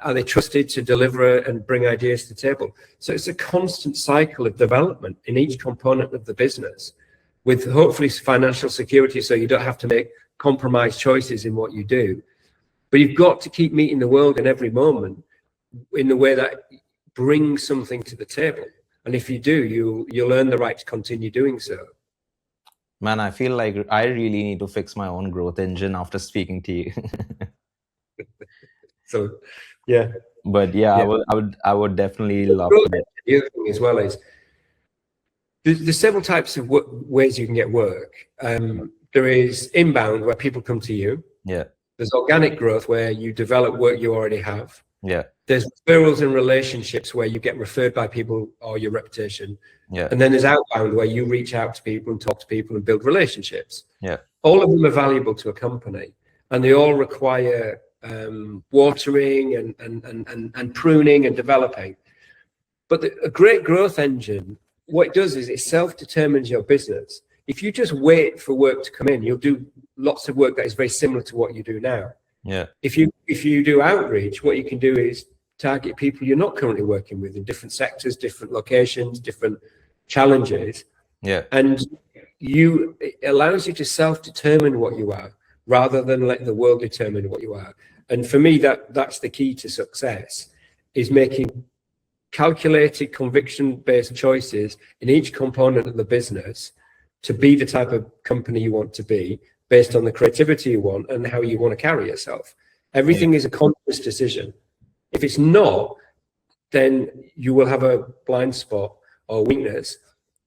Are they trusted to deliver and bring ideas to the table? So it's a constant cycle of development in each component of the business, with hopefully financial security, so you don't have to make compromise choices in what you do. But you've got to keep meeting the world in every moment in the way that brings something to the table. And if you do, you'll earn the right to continue doing so. Man, I feel like I really need to fix my own growth engine after speaking to you. So, yeah. But yeah, Yeah. I would definitely love The to. other thing as well is there's several types of ways you can get work. There is inbound, where people come to you. Yeah. There's organic growth, where you develop work you already have. Yeah. There's referrals and relationships, where you get referred by people or your reputation. Yeah. And then there's outbound, where you reach out to people and talk to people and build relationships. Yeah. All of them are valuable to a company, and they all require watering and pruning and developing. But a great growth engine, what it does is it self-determines your business. If you just wait for work to come in, you'll do lots of work that is very similar to what you do now. Yeah. If you do outreach, what you can do is target people you're not currently working with in different sectors, different locations, different challenges. Yeah. And it allows you to self-determine what you are, rather than let the world determine what you are. And for me, that's the key to success, is making calculated, conviction-based choices in each component of the business to be the type of company you want to be, based on the creativity you want and how you want to carry yourself. Everything is a conscious decision. If it's not, then you will have a blind spot or weakness.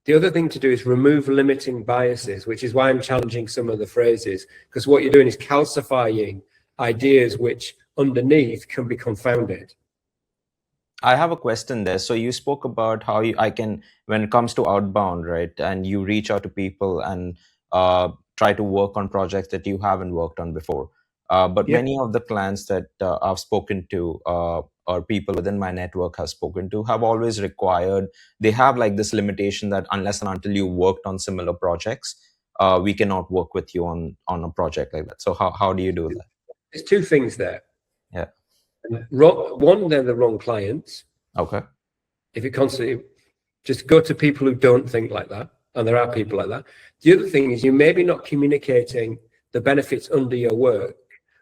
The other thing to do is remove limiting biases, which is why I'm challenging some of the phrases, because what you're doing is calcifying ideas which underneath can be confounded. I have a question there. So you spoke about how I can, when it comes to outbound, right? And you reach out to people and try to work on projects that you haven't worked on before. But many of the clients that I've spoken to, or people within my network have spoken to, have always required, they have like this limitation that unless and until you worked on similar projects, we cannot work with you on a project like that. So how do you do that? There's two things there. Yeah. One, they're the wrong clients. Okay. If you constantly just go to people who don't think like that, and there are people like that. The other thing is, you may be not communicating the benefits under your work.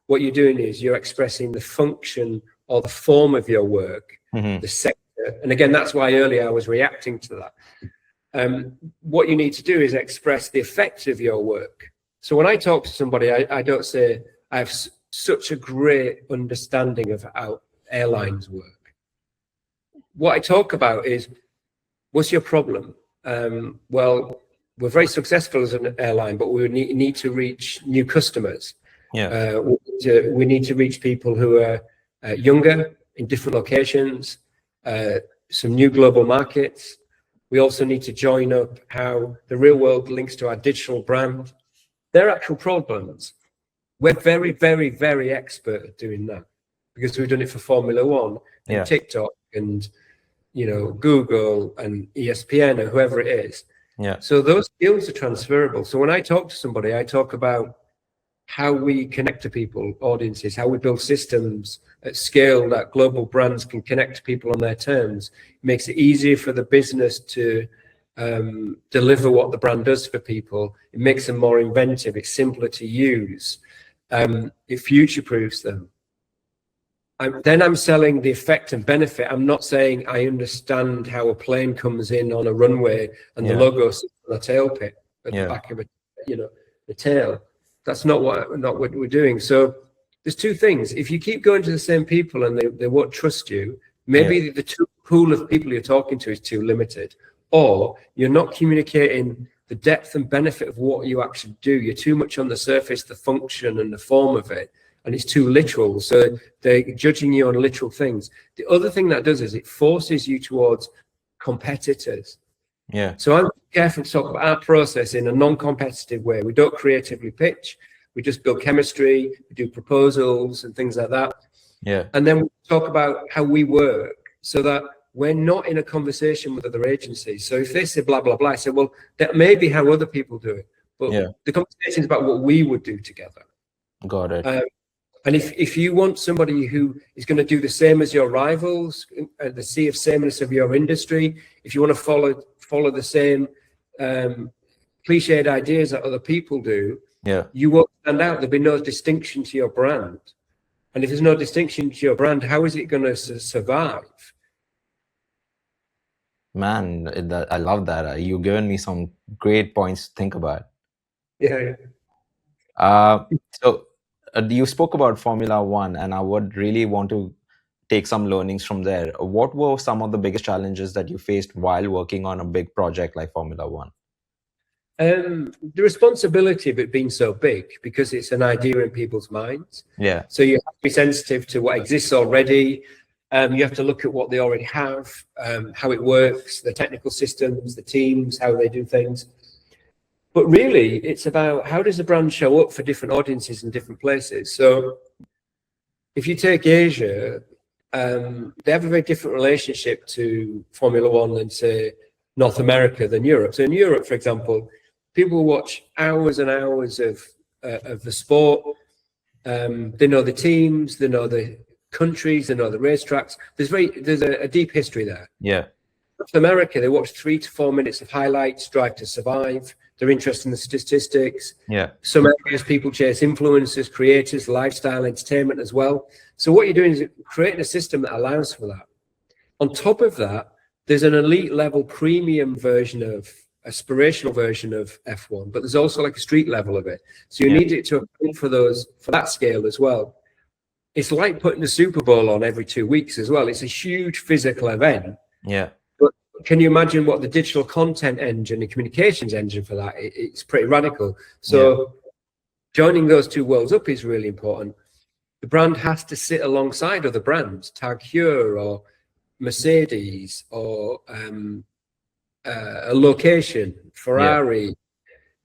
What you're doing is you're expressing the function or the form of your work, the sector. And again, that's why earlier I was reacting to that. What you need to do is express the effect of your work. So when I talk to somebody, I don't say, I have such a great understanding of how airlines work. What I talk about is, what's your problem? Well, we're very successful as an airline, but we need to reach new customers. Yeah. We need to reach people who are younger, in different locations, some new global markets. We also need to join up how the real world links to our digital brand. They're actual problems. We're very, very, very expert at doing that, because we've done it for Formula One and TikTok and Google and ESPN or whoever it is. Yeah. So those skills are transferable. So when I talk to somebody, I talk about how we connect to people, audiences, how we build systems at scale that global brands can connect to people on their terms. It makes it easier for the business to deliver what the brand does for people. It makes them more inventive. It's simpler to use. It future-proofs them. Then I'm selling the effect and benefit. I'm not saying I understand how a plane comes in on a runway and the logo sits on a tail pit at the back of the tail. That's not what we're doing. So there's two things. If you keep going to the same people and they won't trust you, maybe the pool of people you're talking to is too limited, or you're not communicating the depth and benefit of what you actually do. You're too much on the surface, the function and the form of it, and it's too literal. So they're judging you on literal things. The other thing that does is it forces you towards competitors. Yeah. So I'm careful to talk about our process in a non-competitive way. We don't creatively pitch. We just build chemistry. We do proposals and things like that. Yeah. And then we talk about how we work, so that we're not in a conversation with other agencies. So if they say blah, blah, blah, I say, well, that may be how other people do it. But the conversation is about what we would do together. Got it. And if you want somebody who is going to do the same as your rivals, the sea of sameness of your industry, if you want to follow the same cliched ideas that other people do, you won't stand out. There'll be no distinction to your brand. And if there's no distinction to your brand, how is it going to survive? Man, I love that. You've given me some great points to think about. Yeah. So you spoke about Formula One, and I would really want to take some learnings from there. What were some of the biggest challenges that you faced while working on a big project like Formula One? The responsibility of it being so big, because it's an idea in people's minds. Yeah. So you have to be sensitive to what exists already. You have to look at what they already have, how it works, the technical systems, the teams, how they do things. But really, it's about how does the brand show up for different audiences in different places. So if you take Asia, they have a very different relationship to Formula One than, say, North America than Europe. So in Europe, for example, people watch hours and hours of the sport. They know the teams, they know the countries, they know the racetracks. There's a deep history there. Yeah. North America, they watch 3 to 4 minutes of highlights, Drive to Survive. They're interested in the statistics. Yeah. Some areas people chase influencers, creators, lifestyle, entertainment as well. So what you're doing is creating a system that allows for that. On top of that, there's an elite level premium version of aspirational version of F1, but there's also like a street level of it. So you need it to appeal for that scale as well. It's like putting the Super Bowl on every 2 weeks as well. It's a huge physical event. Yeah. But can you imagine what the digital content engine and communications engine for that? It's pretty radical. So joining those two worlds up is really important. The brand has to sit alongside other brands, Tag Heuer or Mercedes or a location, Ferrari. Yeah.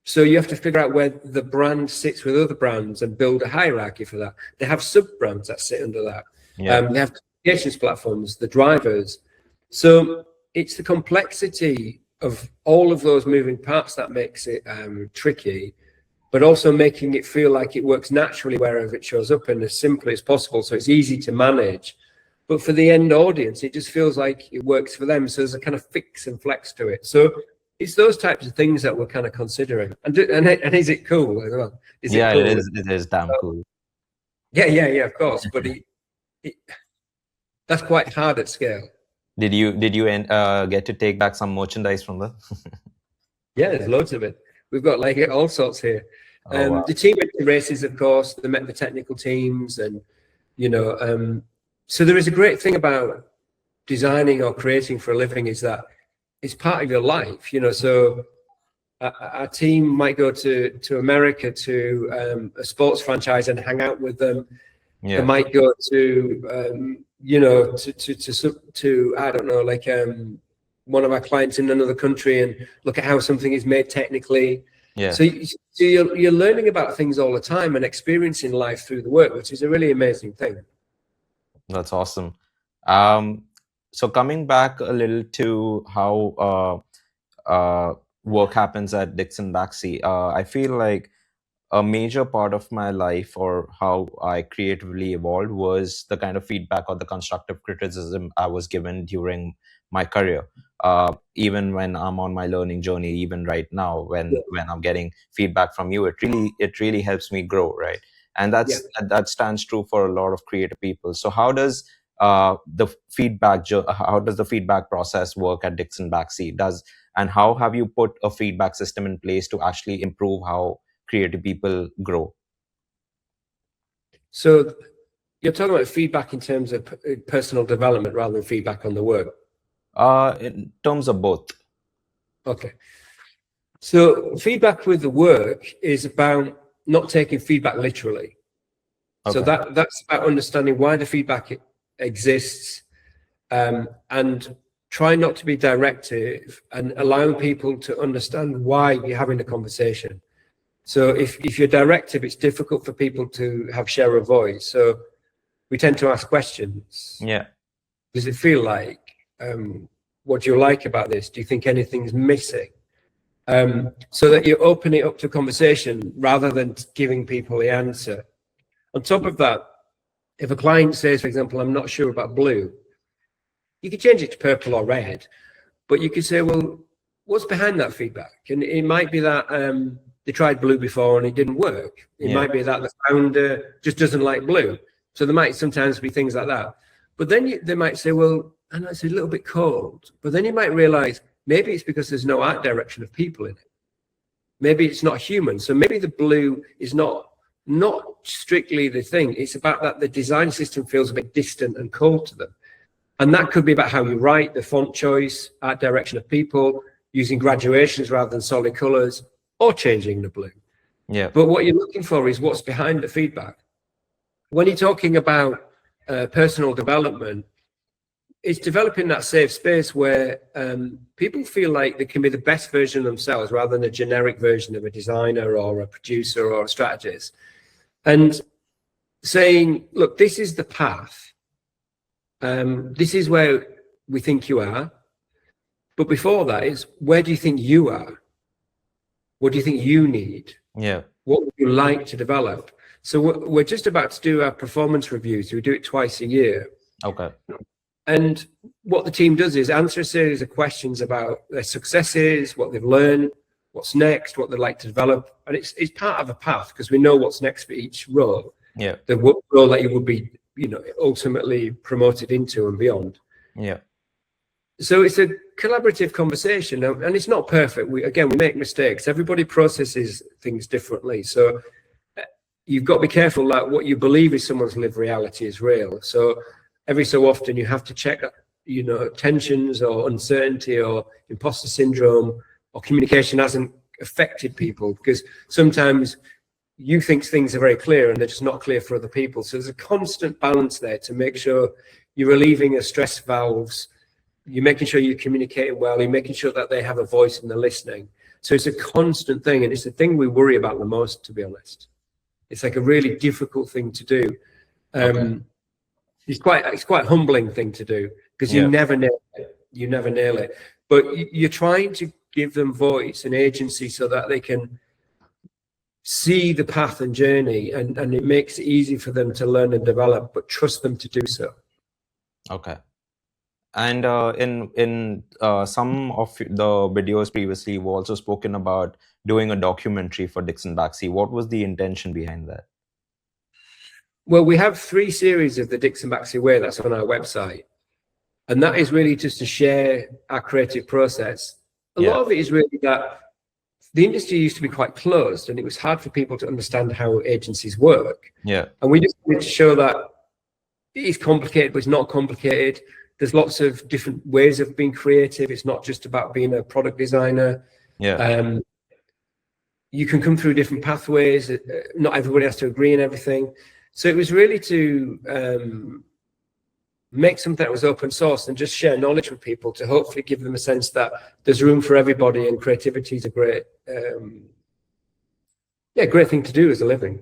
So you have to figure out where the brand sits with other brands and build a hierarchy for that. They have sub-brands that sit under that. Yeah. They have communications platforms, the drivers. So it's the complexity of all of those moving parts that makes it tricky, but also making it feel like it works naturally wherever it shows up and as simply as possible. So it's easy to manage. But for the end audience, it just feels like it works for them. So there's a kind of fix and flex to it. So it's those types of things that we're kind of considering. And is it cool as well? Is it cool? It is damn cool. Yeah, of course. But that's quite hard at scale. Did you get to take back some merchandise from there? Yeah, there's loads of it. We've got like all sorts here. Wow. The team races, of course, they met the technical teams, and so there is a great thing about designing or creating for a living is that it's part of your life, So our team might go to America to a sports franchise and hang out with them. Yeah. They might go to to I don't know, like one of our clients in another country and look at how something is made technically. Yeah. So you're learning about things all the time and experiencing life through the work, which is a really amazing thing. That's awesome. So coming back a little to how work happens at DixonBaxi, I feel like a major part of my life or how I creatively evolved was the kind of feedback or the constructive criticism I was given during my career. Even when I'm on my learning journey, even right now, when I'm getting feedback from you, it really helps me grow, right? And that stands true for a lot of creative people. So how does the feedback process work at DixonBaxi? And how have you put a feedback system in place to actually improve how creative people grow? So you're talking about feedback in terms of personal development rather than feedback on the work? In terms of both. Okay. So feedback with the work is about not taking feedback literally. Okay. So that's about understanding why the feedback exists, and try not to be directive and allowing people to understand why you're having a conversation. So if you're directive, it's difficult for people to share a voice. So we tend to ask questions. Yeah. Does it feel like? what do you like about this? Do you think anything's missing? So that you open it up to conversation rather than giving people the answer. On top of that, if a client says, for example, I'm not sure about blue, you could change it to purple or red, but you could say, well, what's behind that feedback? And it might be that they tried blue before and it didn't work. It might be that the founder just doesn't like blue. So there might sometimes be things like that. But then they might say, well, and it's a little bit cold. But then you might realize maybe it's because there's no art direction of people in it. Maybe it's not human. So maybe the blue is not strictly the thing. It's about that the design system feels a bit distant and cold to them. And that could be about how you write, the font choice, art direction of people, using graduations rather than solid colors, or changing the blue. Yeah. But what you're looking for is what's behind the feedback. When you're talking about personal development, it's developing that safe space where people feel like they can be the best version of themselves rather than a generic version of a designer or a producer or a strategist. And saying, look, this is the path. This is where we think you are. But before that is, where do you think you are? What do you think you need? Yeah. What would you like to develop? So we're just about to do our performance reviews. We do it twice a year. Okay. And what the team does is answer a series of questions about their successes, what they've learned, what's next, what they'd like to develop. And it's part of a path because we know what's next for each role. Yeah. The role that you would be, ultimately promoted into and beyond. Yeah. So it's a collaborative conversation, and it's not perfect. We make mistakes. Everybody processes things differently. So you've got to be careful that what you believe is someone's lived reality is real. So every so often you have to check, tensions or uncertainty or imposter syndrome or communication hasn't affected people, because sometimes you think things are very clear and they're just not clear for other people. So there's a constant balance there to make sure you're relieving the stress valves. You're making sure you're communicating well. You're making sure that they have a voice and they're listening. So it's a constant thing, and it's the thing we worry about the most, to be honest. It's like a really difficult thing to do. Okay. It's quite a humbling thing to do because you never nail it. You never nail it. But you're trying to give them voice and agency so that they can see the path and journey, and it makes it easy for them to learn and develop, but trust them to do so. Okay. And in some of the videos previously, you've also spoken about doing a documentary for DixonBaxi. What was the intention behind that? Well, we have 3 series of the DixonBaxi Way that's on our website. And that is really just to share our creative process. A lot of it is really that the industry used to be quite closed and it was hard for people to understand how agencies work. Yeah. And we just wanted to show that it is complicated, but it's not complicated. There's lots of different ways of being creative. It's not just about being a product designer. Yeah. You can come through different pathways. Not everybody has to agree on everything. So it was really to make something that was open source and just share knowledge with people to hopefully give them a sense that there's room for everybody, and creativity is a great thing to do as a living.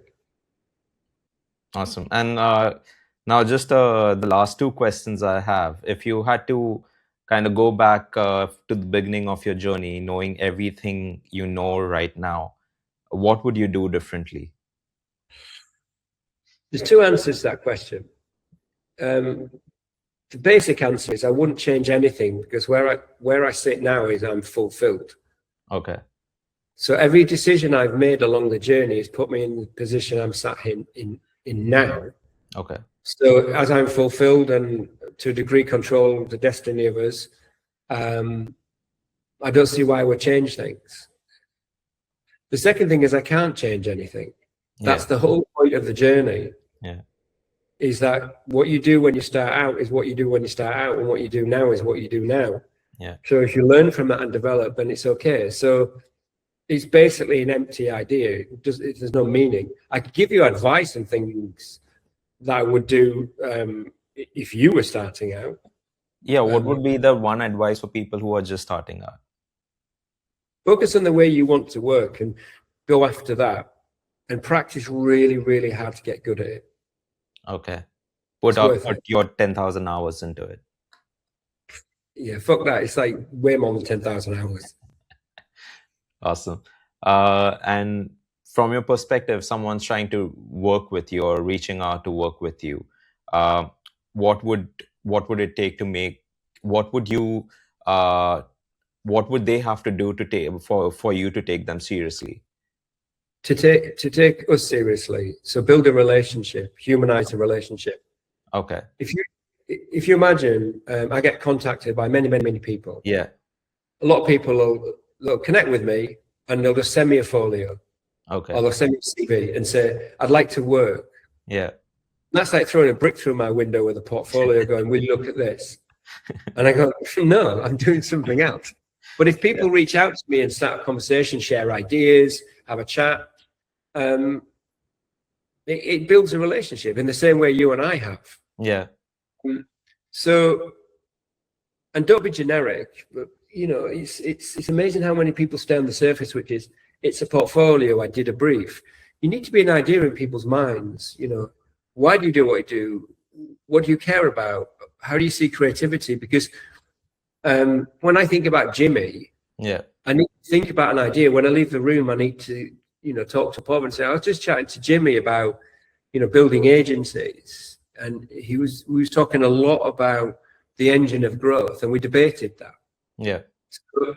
Awesome. And now just the last 2 questions I have. If you had to kind of go back to the beginning of your journey, knowing everything you know right now, what would you do differently? There's 2 answers to that question. The basic answer is I wouldn't change anything, because where I sit now is I'm fulfilled. Okay. So every decision I've made along the journey has put me in the position I'm sat in now. Okay. So as I'm fulfilled and to a degree control the destiny of us, I don't see why I would change things. The second thing is I can't change anything. That's the whole point of the journey. Yeah. Is that what you do when you start out is what you do when you start out, and what you do now is what you do now. Yeah. So if you learn from that and develop, then it's okay. So it's basically an empty idea. There's no meaning. I could give you advice and things that I would do if you were starting out. Yeah. What would be the one advice for people who are just starting out? Focus on the way you want to work and go after that, and practice really, really hard to get good at it. Okay. Put your 10,000 hours into it. yeah, fuck that. It's like way more than 10,000 hours. Awesome. And from your perspective, someone's trying to work with you or reaching out to work with you. Uh, what would it take to make? What would you? What would they have to do to take for you to take them seriously? To take us seriously, so build a relationship, humanize a relationship. Okay. If you imagine, I get contacted by many people. Yeah. A lot of people they'll connect with me and they'll just send me a folio. Okay. Or they'll send me a CV and say, I'd like to work. Yeah. That's like throwing a brick through my window with a portfolio going, will you look at this? And I go, no, I'm doing something else. But if people reach out to me and start a conversation, share ideas, have a chat, it builds a relationship in the same way you and I have. Yeah. So, and don't be generic, but you know, it's amazing how many people stay on the surface, which is, it's a portfolio, I did a brief. You need to be an idea in people's minds. You know, why do you do what you do? What do you care about? How do you see creativity? Because when I think about Jimmy, I need to think about an idea. When I leave the room, I need to, you know, talk to Bob and say, I was just chatting to Jimmy about, you know, building agencies. And we was talking a lot about the engine of growth, and we debated that. Yeah. So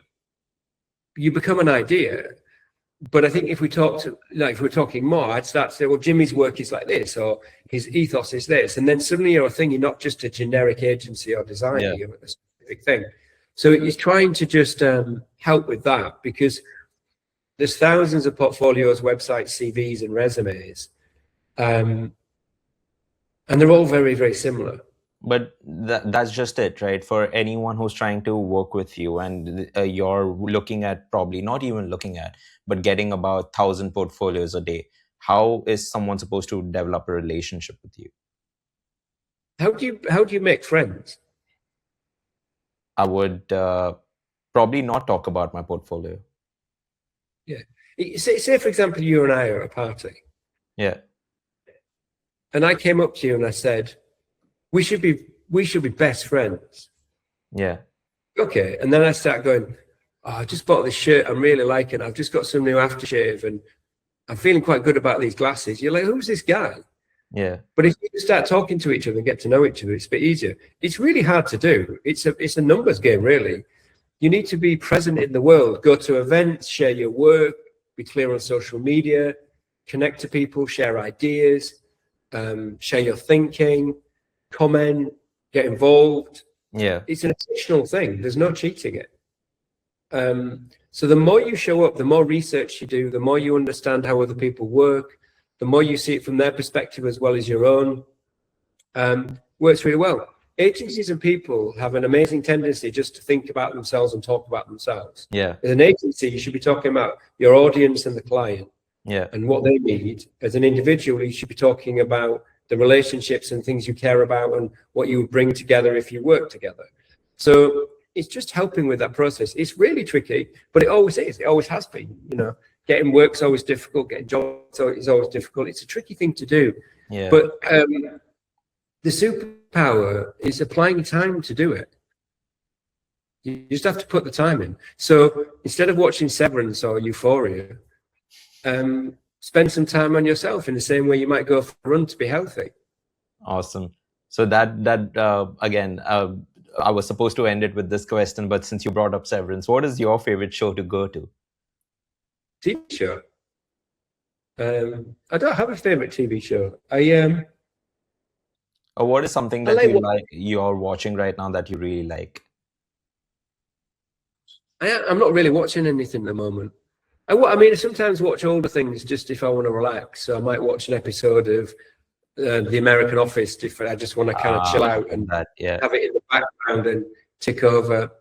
you become an idea. But I think if we if we're talking more, I'd start to say, well, Jimmy's work is like this, or his ethos is this. And then suddenly you're a thing, you're not just a generic agency or designer, you're a specific thing. So it's trying to just help with that, because there's thousands of portfolios, websites, CVs, and resumes. And they're all very similar. But that's just it, right? For anyone who's trying to work with you, and you're looking at, probably not even looking at, but getting about 1,000 portfolios a day, how is someone supposed to develop a relationship with you? How do you make friends? I would probably not talk about my portfolio. Yeah. Say for example, you and I are at a party. Yeah. And I came up to you and I said, we should be best friends. Yeah. Okay. And then I start going, oh, I just bought this shirt, I'm really liking it. I've just got some new aftershave and I'm feeling quite good about these glasses. You're like, who's this guy? Yeah. But if you start talking to each other and get to know each other, it's a bit easier. It's really hard to do. It's a numbers game, really. You need to be present in the world, go to events, share your work, be clear on social media, connect to people, share ideas, share your thinking, comment, get involved. Yeah. It's an additional thing. There's no cheating it. So the more you show up, the more research you do, the more you understand how other people work, the more you see it from their perspective as well as your own, works really well. Agencies and people have an amazing tendency just to think about themselves and talk about themselves. Yeah. As an agency, you should be talking about your audience and the client. Yeah. And what they need. As an individual, you should be talking about the relationships and things you care about and what you would bring together if you work together. So it's just helping with that process. It's really tricky, but it always is. It always has been. You know, getting work's always difficult. Getting jobs is always difficult. It's a tricky thing to do. Yeah. But the superpower is applying time to do it. You just have to put the time in. So instead of watching Severance or Euphoria, spend some time on yourself in the same way you might go for a run to be healthy. Awesome. So that again, I was supposed to end it with this question, but since you brought up Severance, what is your favorite show to go to? TV show? I don't have a favorite TV show. Or what is something that you're watching right now that you really like? I'm not really watching anything at the moment. I mean, I sometimes watch older things just if I want to relax. So I might watch an episode of The American Office if I just want to kind of chill out and have it in the background and tick over.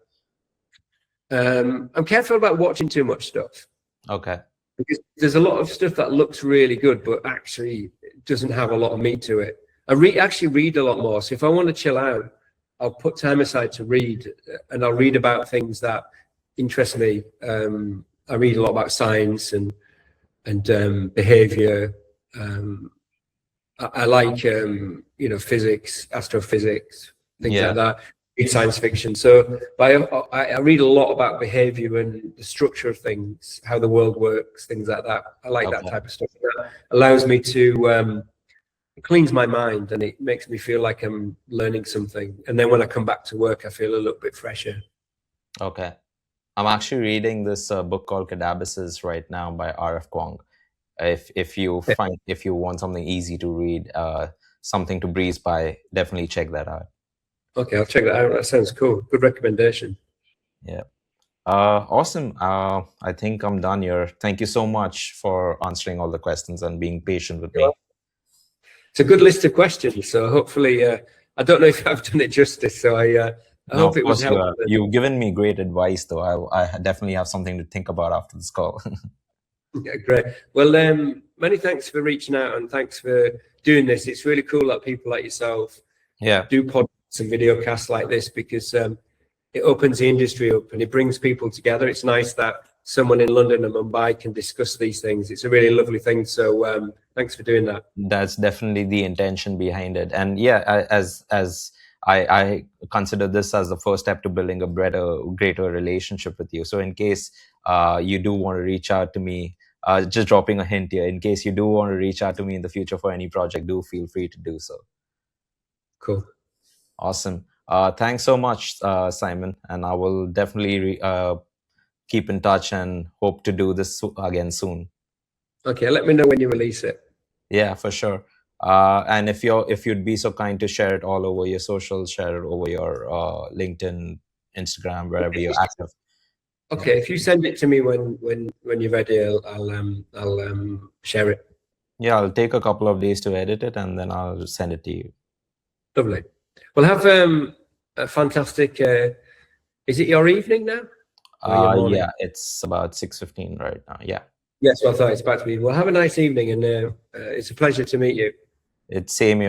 I'm careful about watching too much stuff. Okay. Because there's a lot of stuff that looks really good, but actually doesn't have a lot of meat to it. I actually read a lot more. So if I want to chill out, I'll put time aside to read, and I'll read about things that interest me. I read a lot about science and behavior. I like you know, physics, astrophysics, things like that. science fiction. So I read a lot about behavior and the structure of things, how the world works, things like that. I like that type of stuff. That allows me to it cleans my mind, and it makes me feel like I'm learning something. And then when I come back to work, I feel a little bit fresher. Okay. I'm actually reading this book called Cadabasis right now by R.F. Kuang. If you want something easy to read, something to breeze by, definitely check that out. Okay, I'll check that out. That sounds cool. Good recommendation. Yeah. Awesome. I think I'm done here. Thank you so much for answering all the questions and being patient with me. It's a good list of questions. So hopefully, I don't know if I've done it justice. So I hope it was helpful. You've given me great advice, though. I definitely have something to think about after this call. Yeah, great. Well, many thanks for reaching out, and thanks for doing this. It's really cool that people like yourself do podcasts and video casts like this, because it opens the industry up and it brings people together. It's nice that someone in London and Mumbai can discuss these things. It's a really lovely thing. So thanks for doing that. That's definitely the intention behind it. And yeah, as I consider this as the first step to building a greater relationship with you. So in case you do want to reach out to me, just dropping a hint here, in case you do want to reach out to me in the future for any project, do feel free to do so. Cool. Awesome. Thanks so much, Simon. And I will definitely keep in touch and hope to do this again soon. Okay, let me know when you release it. Yeah, for sure. And if you'd be so kind to share it all over your socials, share it over your LinkedIn, Instagram, wherever you're active. Okay, if you send it to me when you're ready, I'll share it. Yeah, I'll take a couple of days to edit it, and then I'll send it to you. Lovely. Well, have a fantastic. Is it your evening now? Yeah, it's about 6:15 right now. Yeah. Yes, well, I thought it's about to be. Well, have a nice evening, and it's a pleasure to meet you. It's same here.